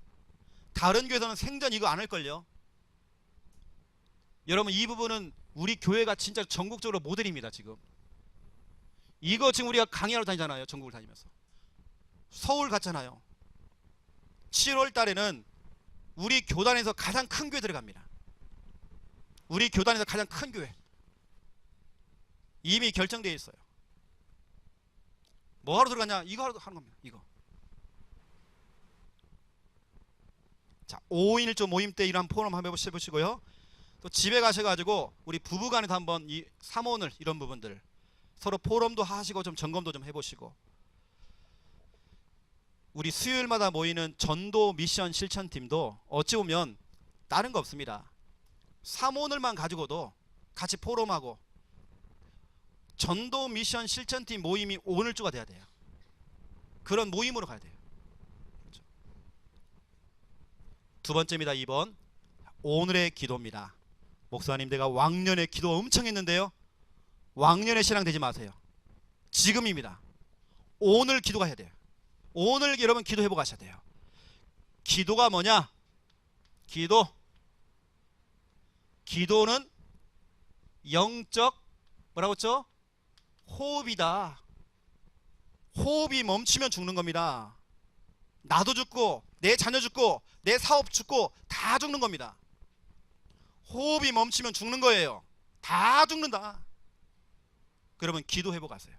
다른 교회에서는 생전 이거 안 할걸요. 여러분 이 부분은 우리 교회가 진짜 전국적으로 모델입니다. 지금 이거 지금 우리가 강의하러 다니잖아요. 전국을 다니면서. 서울 갔잖아요. 7월 달에는 우리 교단에서 가장 큰 교회 들어갑니다. 우리 교단에서 가장 큰 교회. 이미 결정되어 있어요. 뭐 하러 들어가냐? 이거 하러 하는 겁니다. 이거. 자, 5인일조 모임 때 이런 포럼 한번 해보시고요. 또 집에 가셔가지고 우리 부부간에도 한번 이 사모늘 이런 부분들 서로 포럼도 하시고 좀 점검도 좀 해보시고, 우리 수요일마다 모이는 전도 미션 실천팀도 어찌 보면 다른 거 없습니다. 사모늘만 가지고도 같이 포럼하고, 전도 미션 실천팀 모임이 오늘주가 돼야 돼요. 그런 모임으로 가야 돼요. 그렇죠? 두 번째입니다. 2번 오늘의 기도입니다. 목사님, 내가 왕년에 기도 엄청 했는데요. 왕년에 신앙 되지 마세요. 지금입니다. 오늘 기도가 해야 돼요. 오늘 여러분 기도해보고 가셔야 돼요. 기도가 뭐냐? 기도는 영적 뭐라고 했죠? 호흡이다. 호흡이 멈추면 죽는 겁니다. 나도 죽고 내 자녀 죽고 내 사업 죽고 다 죽는 겁니다. 호흡이 멈추면 죽는 거예요. 다 죽는다. 그러면 기도해보고 가세요.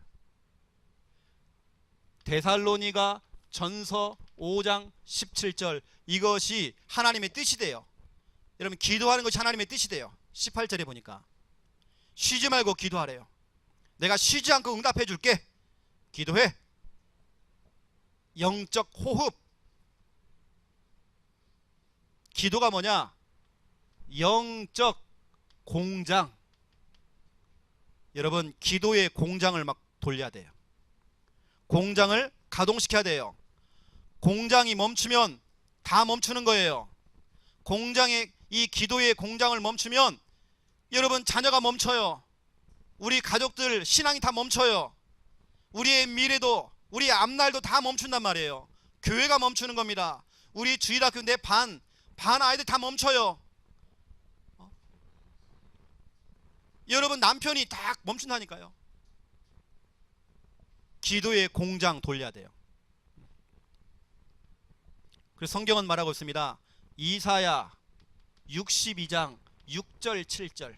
데살로니가 전서 5장 17절, 이것이 하나님의 뜻이 돼요. 여러분, 기도하는 것이 하나님의 뜻이 돼요. 18절에 보니까 쉬지 말고 기도하래요. 내가 쉬지 않고 응답해 줄게. 기도해. 영적 호흡. 기도가 뭐냐? 영적 공장. 여러분, 기도의 공장을 막 돌려야 돼요. 공장을 가동시켜야 돼요. 공장이 멈추면 다 멈추는 거예요. 이 기도의 공장을 멈추면 여러분 자녀가 멈춰요. 우리 가족들 신앙이 다 멈춰요. 우리의 미래도, 우리 앞날도 다 멈춘단 말이에요. 교회가 멈추는 겁니다. 우리 주일학교 내 반 아이들 다 멈춰요. 여러분, 남편이 딱 멈춘다니까요. 기도의 공장 돌려야 돼요. 그래서 성경은 말하고 있습니다. 이사야 62장 6절 7절,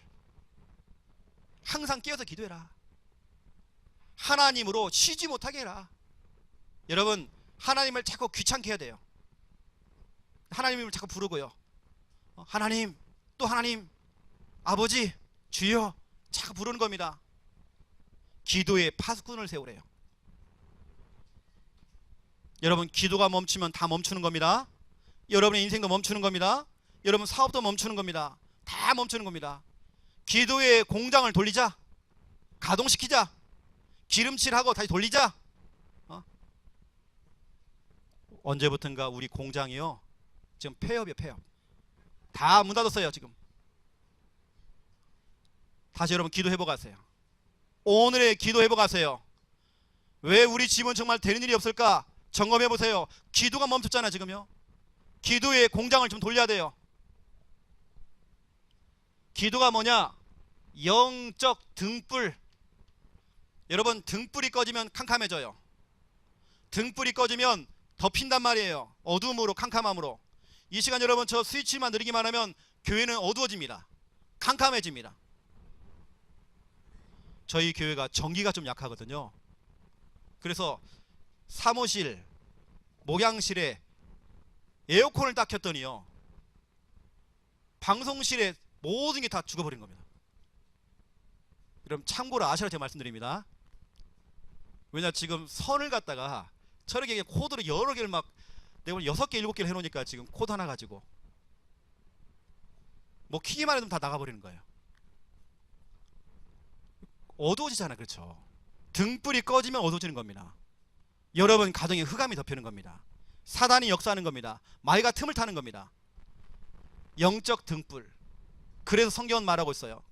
항상 깨어서 기도해라. 하나님으로 쉬지 못하게 해라. 여러분, 하나님을 자꾸 귀찮게 해야 돼요. 하나님을 자꾸 부르고요. 하나님, 또 하나님, 아버지, 주여 자꾸 부르는 겁니다. 기도의 파수꾼을 세우래요. 여러분, 기도가 멈추면 다 멈추는 겁니다. 여러분의 인생도 멈추는 겁니다. 여러분 사업도 멈추는 겁니다. 다 멈추는 겁니다. 기도의 공장을 돌리자. 가동시키자. 기름칠하고 다시 돌리자. 언제부턴가 우리 공장이요, 지금 폐업이에요. 폐업. 다 문 닫았어요. 지금 다시 여러분 기도해보고 가세요. 오늘의 기도해보고 가세요. 왜 우리 집은 정말 되는 일이 없을까? 점검해보세요. 기도가 멈췄잖아 지금요. 기도의 공장을 좀 돌려야 돼요. 기도가 뭐냐? 영적 등불. 여러분, 등불이 꺼지면 캄캄해져요. 등불이 꺼지면 덮인단 말이에요. 어두움으로, 캄캄함으로. 이 시간 여러분, 저 스위치만 누르기만 하면 교회는 어두워집니다. 캄캄해집니다. 저희 교회가 전기가 좀 약하거든요. 그래서 사무실, 목양실에 에어컨을 딱 켰더니요, 방송실에 모든 게 다 죽어버린 겁니다. 여러분, 참고로 아시라고 제가 말씀드립니다. 왜냐, 지금 선을 갖다가 저렇게 코드를 여러 개를 막 내가 6개 7개를 해놓으니까 지금 코드 하나 가지고 뭐 키기만 해도 다 나가버리는 거예요. 어두워지잖아. 그렇죠? 등불이 꺼지면 어두워지는 겁니다. 여러분 가정에 흑암이 덮이는 겁니다. 사단이 역사하는 겁니다. 마귀가 틈을 타는 겁니다. 영적 등불. 그래서 성경은 말하고 있어요.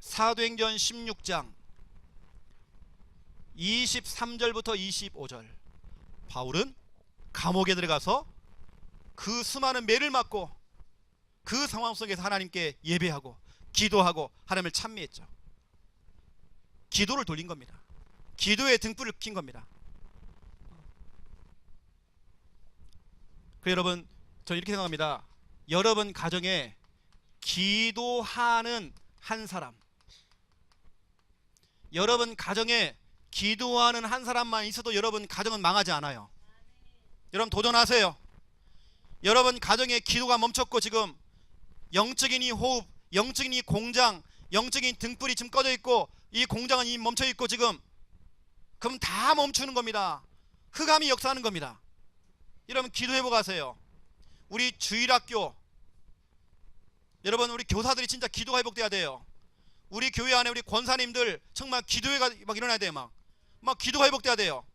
사도행전 16장 23절부터 25절, 바울은 감옥에 들어가서 그 수많은 매를 맞고 그 상황 속에서 하나님께 예배하고 기도하고 하나님을 찬미했죠. 기도를 돌린 겁니다. 기도의 등불을 킨 겁니다. 그래서 여러분, 저는 이렇게 생각합니다. 여러분 가정에 기도하는 한 사람, 여러분 가정에 기도하는 한 사람만 있어도 여러분 가정은 망하지 않아요. 여러분 도전하세요. 여러분 가정에 기도가 멈췄고 지금 영적인 이 호흡, 영적인 이 공장, 영적인 등불이 지금 꺼져 있고 이 공장은 이미 멈춰 있고 지금, 그럼 다 멈추는 겁니다. 흑암이 역사하는 겁니다. 여러분 기도해보고 가세요. 우리 주일학교, 여러분 우리 교사들이 진짜 기도가 회복돼야 돼요. 우리 교회 안에 우리 권사님들 정말 기도회가 막 일어나야 돼요. 막 기도가 회복돼야 돼요.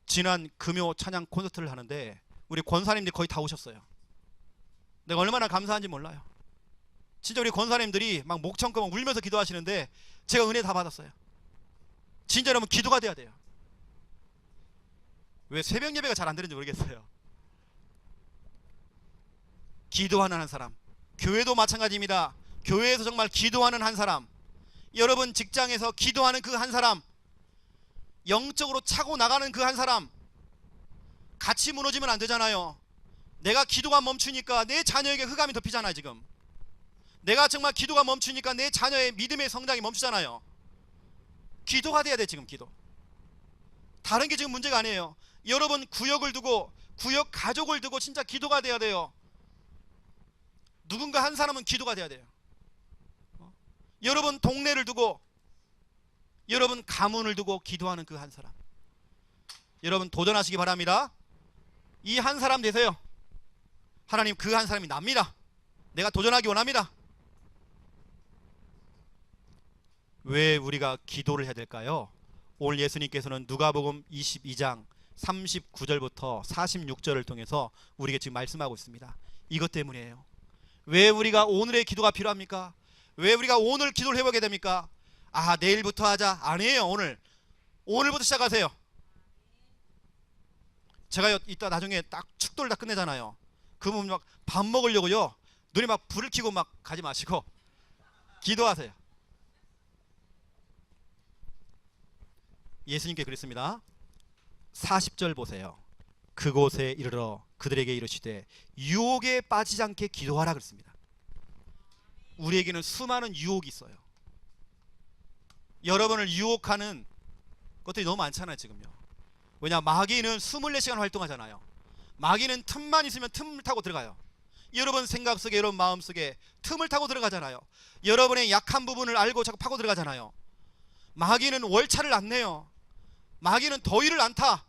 지난 금요 찬양 콘서트를 하는데 우리 권사님들이 거의 다 오셨어요. 내가 얼마나 감사한지 몰라요. 진짜 우리 권사님들이 막 목청껏 막 울면서 기도하시는데 제가 은혜 다 받았어요. 진짜 여러분 기도가 돼야 돼요. 왜 새벽 예배가 잘 안 되는지 모르겠어요. 기도하는 한 사람, 교회도 마찬가지입니다. 교회에서 정말 기도하는 한 사람, 여러분 직장에서 기도하는 그 한 사람, 영적으로 차고 나가는 그 한 사람, 같이 무너지면 안 되잖아요. 내가 기도가 멈추니까 내 자녀에게 흑암이 덮이잖아요. 지금 내가 정말 기도가 멈추니까 내 자녀의 믿음의 성장이 멈추잖아요. 기도가 돼야 돼. 지금 기도, 다른 게 지금 문제가 아니에요. 여러분 구역을 두고, 구역 가족을 두고 진짜 기도가 돼야 돼요. 누군가 한 사람은 기도가 돼야 돼요. 여러분 동네를 두고, 여러분 가문을 두고 기도하는 그 한 사람, 여러분 도전하시기 바랍니다. 이 한 사람 되세요. 하나님 그 한 사람이 납니다. 내가 도전하기 원합니다. 왜 우리가 기도를 해야 될까요? 오늘 예수님께서는 누가복음 22장 39절부터 46절을 통해서 우리에게 지금 말씀하고 있습니다. 이것 때문이에요. 왜 우리가 오늘의 기도가 필요합니까? 왜 우리가 오늘 기도를 해보게 됩니까? 아 내일부터 하자, 아니에요. 오늘부터 시작하세요. 제가 이따 나중에 딱 축도를 다 끝내잖아요. 그러면 막 밥 먹으려고요, 눈에 막 불을 켜고 막 가지 마시고 기도하세요. 예수님께 그랬습니다. 40절 보세요. 그곳에 이르러 그들에게 이르시되 유혹에 빠지지 않게 기도하라 그랬습니다. 우리에게는 수많은 유혹이 있어요. 여러분을 유혹하는 것들이 너무 많잖아요. 지금요. 왜냐, 마귀는 24시간 활동하잖아요. 마귀는 틈만 있으면 틈을 타고 들어가요. 여러분 생각 속에, 여러분 마음 속에 틈을 타고 들어가잖아요. 여러분의 약한 부분을 알고 자꾸 파고 들어가잖아요. 마귀는 월차를 안 내요. 마귀는 더위를 안 타.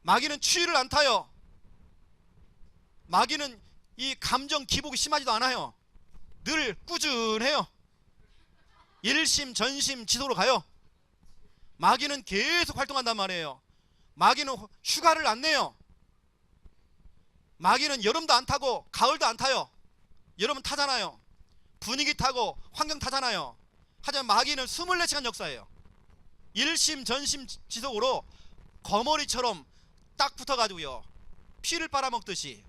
마귀는 추위를 안 타요. 마귀는 이 감정 기복이 심하지도 않아요. 늘 꾸준해요. 일심전심지도로 가요. 마귀는 계속 활동한단 말이에요. 마귀는 휴가를 안 내요. 마귀는 여름도 안 타고 가을도 안 타요. 여름은 타잖아요. 분위기 타고 환경 타잖아요. 하지만 마귀는 24시간 역사예요. 일심전심지속으로 거머리처럼 딱 붙어가지고요, 피를 빨아먹듯이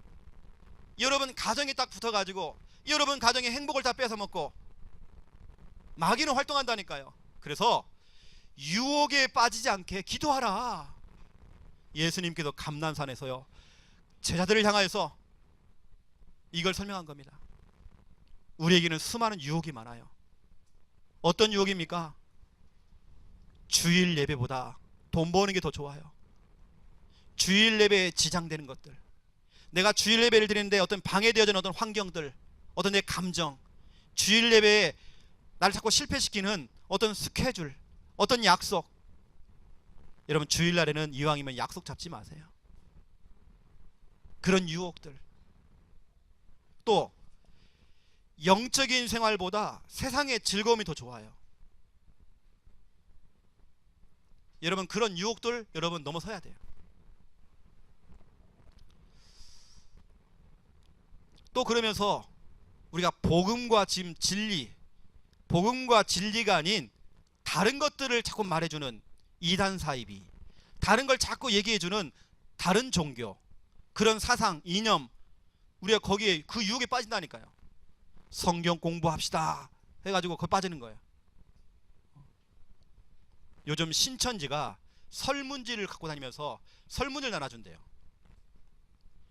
여러분 가정에 딱 붙어가지고 여러분 가정의 행복을 다 뺏어먹고 마귀는 활동한다니까요. 그래서 유혹에 빠지지 않게 기도하라. 예수님께서 감난산에서요 제자들을 향하여서 이걸 설명한 겁니다. 우리에게는 수많은 유혹이 많아요. 어떤 유혹입니까? 주일 예배보다 돈 버는 게 더 좋아요. 주일 예배에 지장되는 것들, 내가 주일 예배를 드리는데 어떤 방해되어지는 어떤 환경들, 어떤 내 감정, 주일 예배에 나를 자꾸 실패시키는 어떤 스케줄, 어떤 약속. 여러분 주일날에는 이왕이면 약속 잡지 마세요. 그런 유혹들. 또 영적인 생활보다 세상의 즐거움이 더 좋아요. 여러분 그런 유혹들 여러분 넘어서야 돼요. 또 그러면서 우리가 복음과 지금 진리, 복음과 진리가 아닌 다른 것들을 자꾸 말해주는 이단 사이비, 다른 걸 자꾸 얘기해주는 다른 종교, 그런 사상, 이념, 우리가 거기에 그 유혹에 빠진다니까요. 성경 공부합시다. 해가지고 그거 빠지는 거예요. 요즘 신천지가 설문지를 갖고 다니면서 설문을 나눠준대요.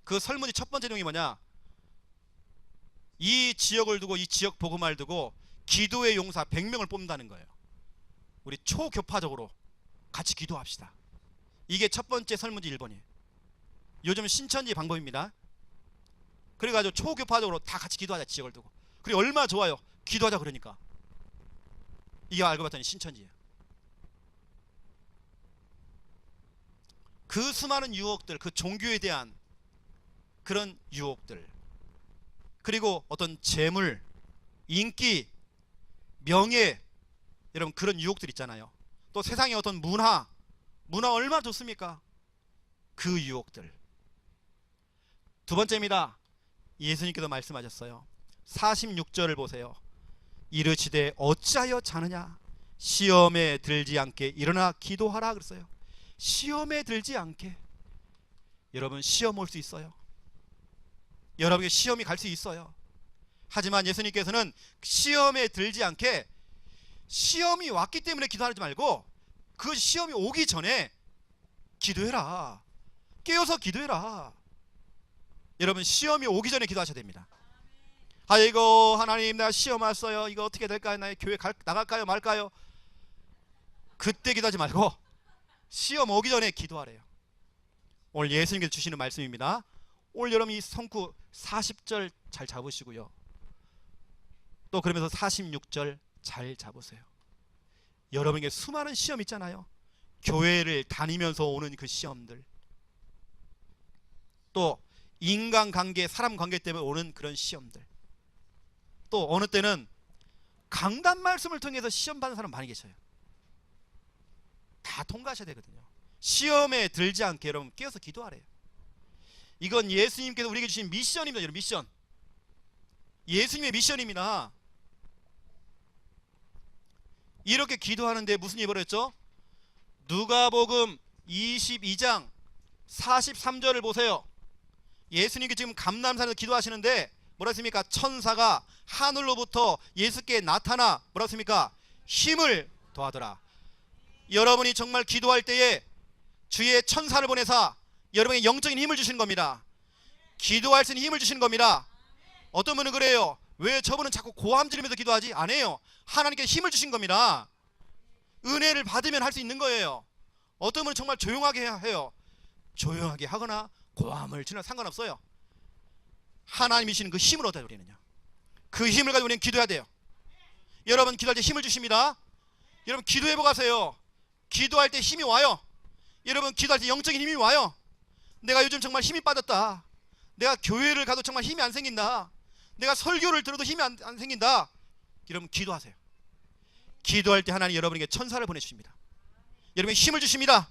그 설문지 첫 번째 내용이 뭐냐, 이 지역을 두고 이 지역 복음화를 두고 기도의 용사 100명을 뽑는다는 거예요. 우리 초교파적으로 같이 기도합시다. 이게 첫 번째 설문지 1번이에요. 요즘 신천지 방법입니다. 그래가지고 초교파적으로 다 같이 기도하자, 지역을 두고. 그리고 얼마나 좋아요. 기도하자 그러니까. 이게 알고 봤더니 신천지예요. 그 수많은 유혹들, 그 종교에 대한 그런 유혹들, 그리고 어떤 재물, 인기, 명예, 여러분 그런 유혹들 있잖아요. 또 세상의 어떤 문화 얼마나 좋습니까? 그 유혹들. 두 번째입니다. 예수님께서 말씀하셨어요. 46절을 보세요. 이르시되 어찌하여 자느냐, 시험에 들지 않게 일어나 기도하라 그랬어요. 시험에 들지 않게. 여러분 시험 올 수 있어요. 여러분에게 시험이 갈 수 있어요. 하지만 예수님께서는 시험에 들지 않게, 시험이 왔기 때문에 기도하지 말고 그 시험이 오기 전에 기도해라. 깨어서 기도해라. 여러분 시험이 오기 전에 기도하셔야 됩니다. 아이고 하나님 나 시험 왔어요. 이거 어떻게 될까요? 나 교회 나갈까요 말까요? 그때 기도하지 말고 시험 오기 전에 기도하래요. 오늘 예수님께서 주시는 말씀입니다. 오늘 여러분 이 성구 40절 잘 잡으시고요. 또 그러면서 46절 잘 잡으세요. 여러분에게 수많은 시험 있잖아요. 교회를 다니면서 오는 그 시험들, 또 인간관계, 사람관계 때문에 오는 그런 시험들, 또 어느 때는 강단 말씀을 통해서 시험 받는 사람 많이 계셔요. 다 통과하셔야 되거든요. 시험에 들지 않게 여러분 깨어서 기도하래요. 이건 예수님께서 우리에게 주신 미션입니다. 여러분 미션, 예수님의 미션입니다. 이렇게 기도하는데 무슨 일이 벌어졌죠? 누가복음 22장 43절을 보세요. 예수님께 지금 감람산에서 기도하시는데 뭐라 했습니까? 천사가 하늘로부터 예수께 나타나 뭐라 했습니까? 힘을 더하더라. 여러분이 정말 기도할 때에 주의 천사를 보내사 여러분에게 영적인 힘을 주시는 겁니다. 기도할 수 있는 힘을 주시는 겁니다. 어떤 분은 그래요. 왜 저분은 자꾸 고함 지르면서 기도하지? 안 해요. 하나님께 힘을 주신 겁니다. 은혜를 받으면 할 수 있는 거예요. 어떤 분은 정말 조용하게 해요. 조용하게 하거나 고함을 지르나 상관없어요. 하나님이 주시는 그 힘을 얻어야 우리는요. 그 힘을 가지고 우리는 기도해야 돼요. 여러분 기도할 때 힘을 주십니다. 여러분 기도해보고 가세요. 기도할 때 힘이 와요. 여러분 기도할 때 영적인 힘이 와요. 내가 요즘 정말 힘이 빠졌다. 내가 교회를 가도 정말 힘이 안 생긴다. 내가 설교를 들어도 힘이 안 생긴다. 여러분 기도하세요. 기도할 때 하나님 여러분에게 천사를 보내주십니다. 여러분에게 힘을 주십니다.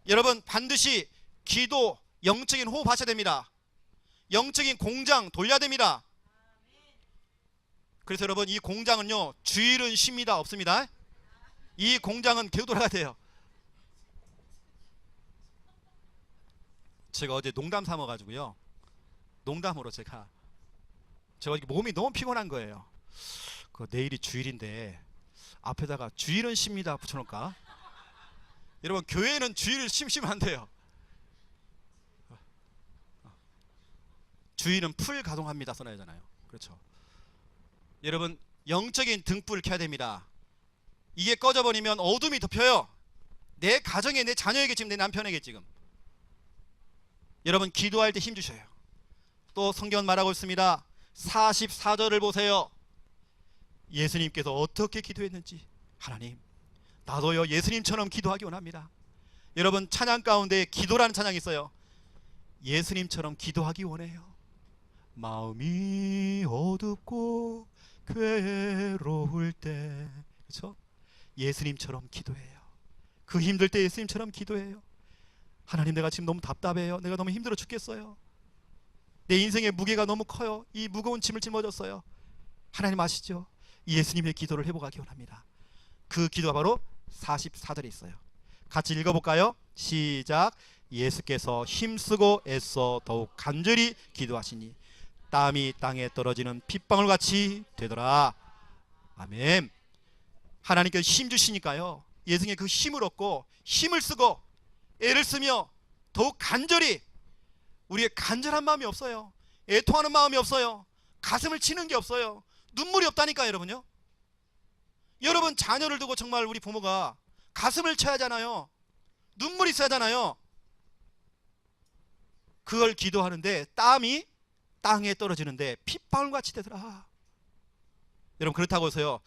여러분 반드시 기도, 영적인 호흡 하셔야 됩니다. 영적인 공장 돌려야 됩니다. 그래서 여러분 이 공장은요 주일은 쉽니다. 없습니다. 이 공장은 계속 돌아가야 돼요. 제가 어제 농담 삼아가지고요, 농담으로 제가 몸이 너무 피곤한 거예요. 그 내일이 주일인데 앞에다가 주일은 쉽니다 붙여놓을까? 여러분 교회는 주일을 쉬면 안 돼요. 주일은 풀 가동합니다 써놔야 하잖아요. 그렇죠. 여러분 영적인 등불을 켜야 됩니다. 이게 꺼져버리면 어둠이 덮여요. 내 가정에, 내 자녀에게, 지금 내 남편에게 지금. 여러분 기도할 때 힘 주셔요. 또 성경은 말하고 있습니다. 44절을 보세요. 예수님께서 어떻게 기도했는지. 하나님 나도요 예수님처럼 기도하기 원합니다. 여러분 찬양 가운데 기도라는 찬양이 있어요. 예수님처럼 기도하기 원해요. 마음이 어둡고 괴로울 때, 그렇죠? 예수님처럼 기도해요. 그 힘들 때 예수님처럼 기도해요. 하나님 내가 지금 너무 답답해요. 내가 너무 힘들어 죽겠어요. 내 인생의 무게가 너무 커요. 이 무거운 짐을 짊어졌어요. 하나님 아시죠? 예수님의 기도를 해보기 원합니다. 그 기도가 바로 44절에 있어요. 같이 읽어볼까요? 시작. 예수께서 힘쓰고 애써 더욱 간절히 기도하시니 땀이 땅에 떨어지는 핏방울 같이 되더라. 아멘. 하나님께서 힘 주시니까요, 예수님의 그 힘을 얻고 힘을 쓰고 애를 쓰며 더욱 간절히, 우리의 간절한 마음이 없어요. 애통하는 마음이 없어요. 가슴을 치는 게 없어요. 눈물이 없다니까요, 여러분요. 여러분, 자녀를 두고 정말 우리 부모가 가슴을 쳐야 하잖아요. 눈물이 있어야 하잖아요. 그걸 기도하는데 땀이 땅에 떨어지는데 핏방울같이 되더라. 여러분, 그렇다고 해서요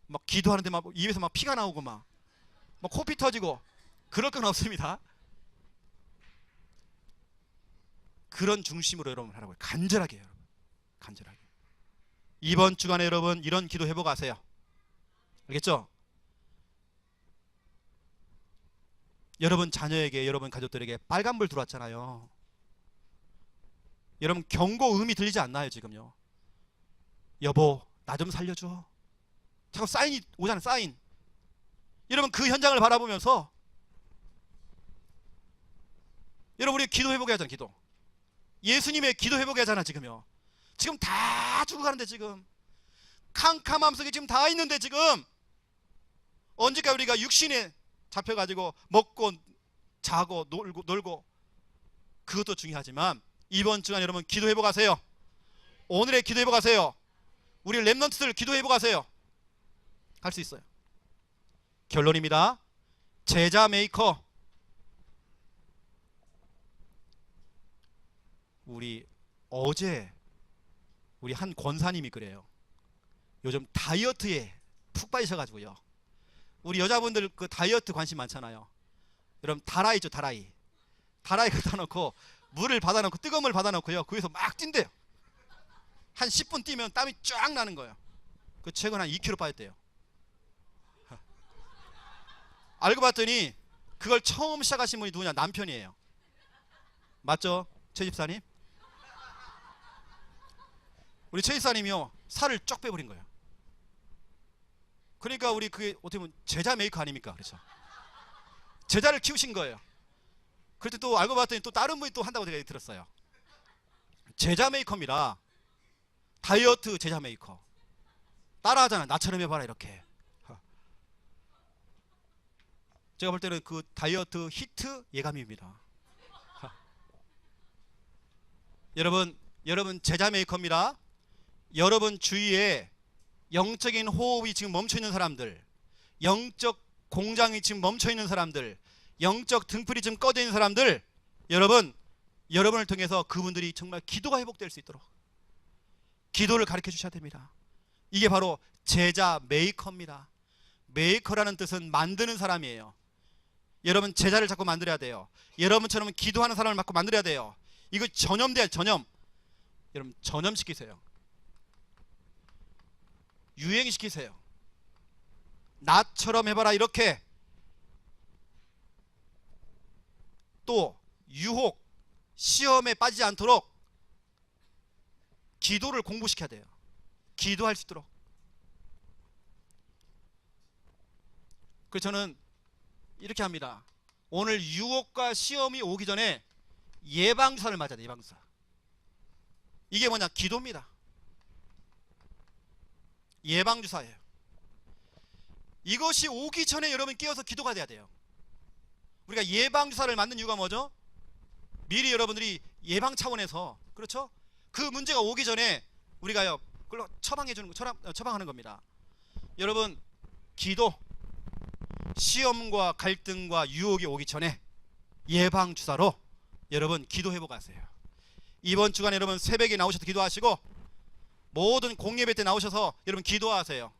막 기도하는데 막 입에서 막 피가 나오고 막 코피 터지고 그럴 건 없습니다. 그런 중심으로 여러분 하라고요. 간절하게, 여러분, 간절하게. 이번 주간에 여러분 이런 기도 해보고 가세요. 알겠죠? 여러분 자녀에게, 여러분 가족들에게 빨간불 들어왔잖아요. 여러분 경고음이 들리지 않나요 지금요? 여보 나 좀 살려줘. 자꾸 사인이 오잖아요, 사인. 여러분 그 현장을 바라보면서 여러분 우리 기도 회복해야 하잖아요. 기도, 예수님의 기도 회복해야 하잖아 지금요. 지금 다 죽어가는데, 지금 캄캄함 속에 지금 다 있는데, 지금 언제까지 우리가 육신에 잡혀가지고 먹고 자고 놀고 그것도 중요하지만 이번 주간 여러분 기도 회복하세요. 오늘의 기도 회복하세요. 우리 렘넌트들 기도 회복하세요. 할 수 있어요. 결론입니다. 제자 메이커. 어제 우리 한 권사님이 그래요. 요즘 다이어트에 푹 빠지셔가지고요. 우리 여자분들 그 다이어트 관심 많잖아요. 여러분 다라이 있죠, 다라이. 다라이 갖다 놓고 물을 받아놓고 뜨거운 물 받아놓고요, 거기서 막 뛴대요. 한 10분 뛰면 땀이 쫙 나는 거예요. 그 최근 한 2kg 빠졌대요. 알고 봤더니 그걸 처음 시작하신 분이 누구냐? 남편이에요. 맞죠? 최 집사님? 우리 최 집사님이요 살을 쫙 빼버린 거예요. 그러니까 우리 그게 어떻게 보면 제자 메이커 아닙니까? 그렇죠? 제자를 키우신 거예요. 그럴 때 또 알고 봤더니 또 다른 분이 또 한다고 제가 들었어요. 제자 메이커입니다. 다이어트 제자 메이커. 따라하잖아요. 나처럼 해봐라 이렇게. 제가 볼 때는 그 다이어트 히트 예감입니다. 여러분 제자 메이커입니다. 여러분 주위에 영적인 호흡이 지금 멈춰있는 사람들, 영적 공장이 지금 멈춰있는 사람들, 영적 등불이 지금 꺼져 있는 사람들, 여러분을 통해서 그분들이 정말 기도가 회복될 수 있도록 기도를 가르쳐 주셔야 됩니다. 이게 바로 제자 메이커입니다. 메이커라는 뜻은 만드는 사람이에요. 여러분 제자를 자꾸 만들어야 돼요. 여러분처럼 기도하는 사람을 자꾸 만들어야 돼요. 이거 전염돼요, 전염. 여러분 전염시키세요. 유행시키세요. 나처럼 해봐라 이렇게. 또 유혹, 시험에 빠지지 않도록 기도를 공부시켜야 돼요. 기도할 수 있도록. 그래서 저는 이렇게 합니다. 오늘 유혹과 시험이 오기 전에 예방주사를 맞아야 돼요. 예방주사. 이게 뭐냐? 기도입니다. 예방주사예요. 이것이 오기 전에 여러분 깨어서 기도가 돼야 돼요. 우리가 예방주사를 맞는 이유가 뭐죠? 미리 여러분들이 예방 차원에서, 그렇죠? 그 문제가 오기 전에 우리가요 그걸로 처방하는 겁니다. 여러분 기도, 시험과 갈등과 유혹이 오기 전에 예방주사로 여러분 기도 회복하세요. 이번 주간에 여러분 새벽에 나오셔서 기도하시고, 모든 공예배 때 나오셔서 여러분 기도하세요.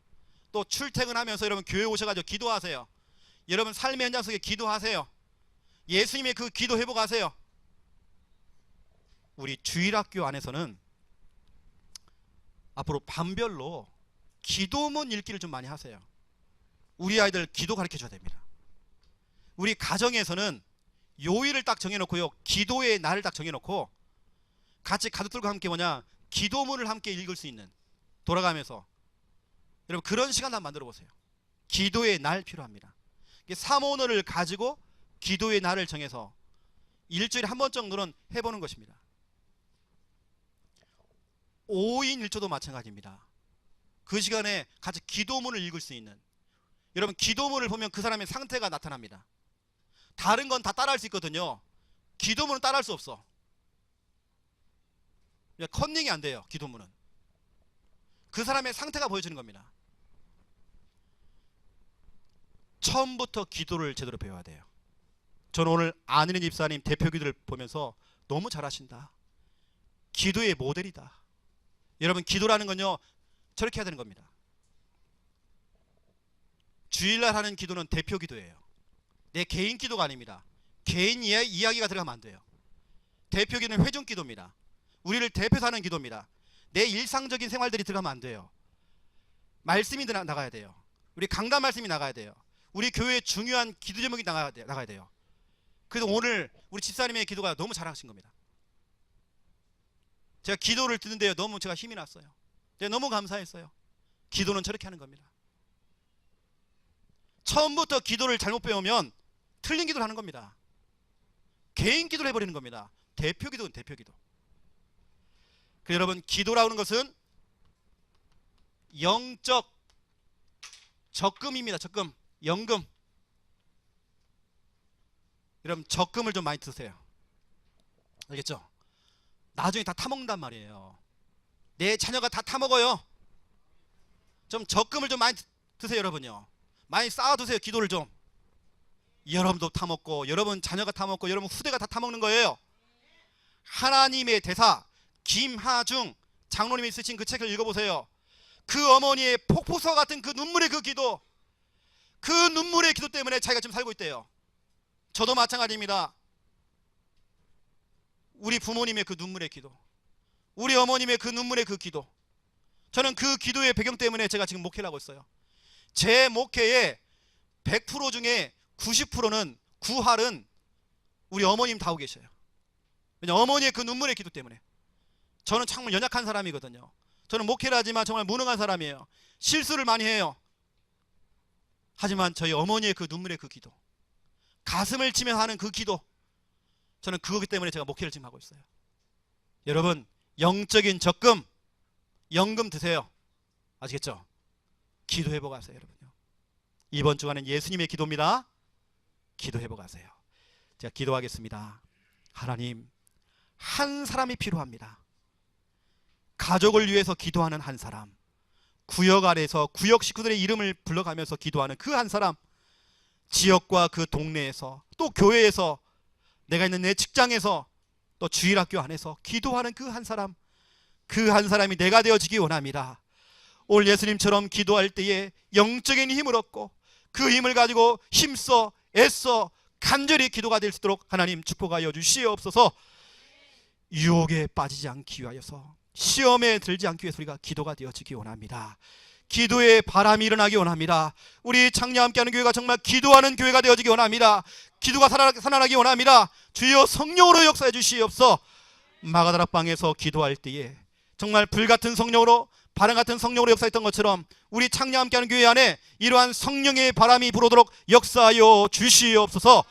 또 출퇴근하면서 여러분 교회 오셔가지고 기도하세요. 여러분 삶의 현장 속에 기도하세요. 예수님의 그 기도 회복하세요. 우리 주일학교 안에서는 앞으로 반별로 기도문 읽기를 좀 많이 하세요. 우리 아이들 기도 가르쳐 줘야 됩니다. 우리 가정에서는 요일을 딱 정해놓고요, 기도의 날을 딱 정해놓고 같이 가족들과 함께 기도문을 함께 읽을 수 있는, 돌아가면서 여러분 그런 시간 한번 만들어 보세요. 기도의 날 필요합니다. 사모언어를 가지고 기도의 날을 정해서 일주일에 한 번 정도는 해보는 것입니다. 5인 1조도 마찬가지입니다. 그 시간에 같이 기도문을 읽을 수 있는, 여러분 기도문을 보면 그 사람의 상태가 나타납니다. 다른 건 다 따라할 수 있거든요. 기도문은 따라할 수 없어. 컨닝이 안 돼요. 기도문은 그 사람의 상태가 보여주는 겁니다. 처음부터 기도를 제대로 배워야 돼요. 저는 오늘 안은희 집사님 대표 기도를 보면서 너무 잘하신다. 기도의 모델이다. 여러분 기도라는 건요 저렇게 해야 되는 겁니다. 주일날 하는 기도는 대표 기도예요. 내 개인 기도가 아닙니다. 개인 이야기가 들어가면 안 돼요. 대표 기도는 회중 기도입니다. 우리를 대표해서 하는 기도입니다. 내 일상적인 생활들이 들어가면 안 돼요. 말씀이 나가야 돼요. 우리 강단 말씀이 나가야 돼요. 우리 교회의 중요한 기도 제목이 나가야 돼요. 그래서 오늘 우리 집사님의 기도가 너무 잘하신 겁니다. 제가 기도를 듣는데요 너무 제가 힘이 났어요. 제가 너무 감사했어요. 기도는 저렇게 하는 겁니다. 처음부터 기도를 잘못 배우면 틀린 기도를 하는 겁니다. 개인 기도를 해버리는 겁니다. 대표 기도는 대표 기도. 그래서 여러분 기도라고 하는 것은 영적 적금입니다. 적금, 연금. 여러분 적금을 좀 많이 드세요. 알겠죠? 나중에 다 타먹는단 말이에요. 내 자녀가 다 타먹어요. 좀 적금을 좀 많이 드세요. 여러분요 많이 쌓아두세요. 기도를 좀. 여러분도 타먹고 여러분 자녀가 타먹고 여러분 후대가 다 타먹는 거예요. 하나님의 대사 김하중 장로님이 쓰신 그 책을 읽어보세요. 그 어머니의 폭포수와 같은 그 눈물의 그 기도, 그 눈물의 기도 때문에 자기가 지금 살고 있대요. 저도 마찬가지입니다. 우리 부모님의 그 눈물의 기도, 우리 어머님의 그 눈물의 그 기도, 저는 그 기도의 배경 때문에 제가 지금 목회를 하고 있어요. 제 목회의 100% 중에 90%는 구할은 우리 어머님 다 오고 계셔요. 왜냐하면 어머니의 그 눈물의 기도 때문에. 저는 정말 연약한 사람이거든요. 저는 목회를 하지만 정말 무능한 사람이에요. 실수를 많이 해요. 하지만 저희 어머니의 그 눈물의 그 기도, 가슴을 치며 하는 그 기도, 저는 그거기 때문에 제가 목회를 지금 하고 있어요. 여러분 영적인 적금, 연금 드세요. 아시겠죠? 기도해보고 가세요. 여러분요 이번 주간은 예수님의 기도입니다. 기도해보고 가세요. 제가 기도하겠습니다. 하나님, 한 사람이 필요합니다. 가족을 위해서 기도하는 한 사람, 구역 안에서 구역 식구들의 이름을 불러가면서 기도하는 그 한 사람, 지역과 그 동네에서 또 교회에서 내가 있는 내 직장에서 또 주일학교 안에서 기도하는 그 한 사람, 그 한 사람이 내가 되어지기 원합니다. 오늘 예수님처럼 기도할 때에 영적인 힘을 얻고 그 힘을 가지고 힘써 애써 간절히 기도가 될 수 있도록 하나님 축복하여 주시옵소서. 유혹에 빠지지 않기 위하여서, 시험에 들지 않기 위해서 우리가 기도가 되어지기 원합니다. 기도의 바람이 일어나기 원합니다. 우리 창녀 함께하는 교회가 정말 기도하는 교회가 되어지기 원합니다. 기도가 살아나기 원합니다. 주여 성령으로 역사해 주시옵소서. 마가다락 방에서 기도할 때에 정말 불같은 성령으로, 바람 같은 성령으로 역사했던 것처럼 우리 창녀 함께하는 교회 안에 이러한 성령의 바람이 불어오도록 역사하여 주시옵소서.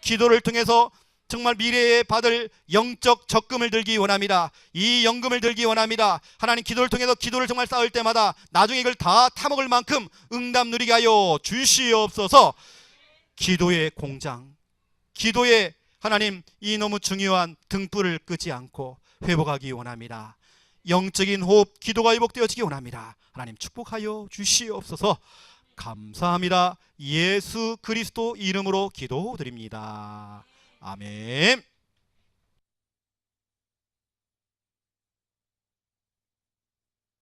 기도를 통해서 정말 미래에 받을 영적 적금을 들기 원합니다. 이 연금을 들기 원합니다. 하나님 기도를 통해서 기도를 정말 쌓을 때마다 나중에 이걸 다 타먹을 만큼 응답 누리게 하여 주시옵소서. 기도의 공장, 기도의 하나님 이 너무 중요한 등불을 끄지 않고 회복하기 원합니다. 영적인 호흡, 기도가 회복되어지기 원합니다. 하나님 축복하여 주시옵소서. 감사합니다. 예수 그리스도 이름으로 기도드립니다. 아멘.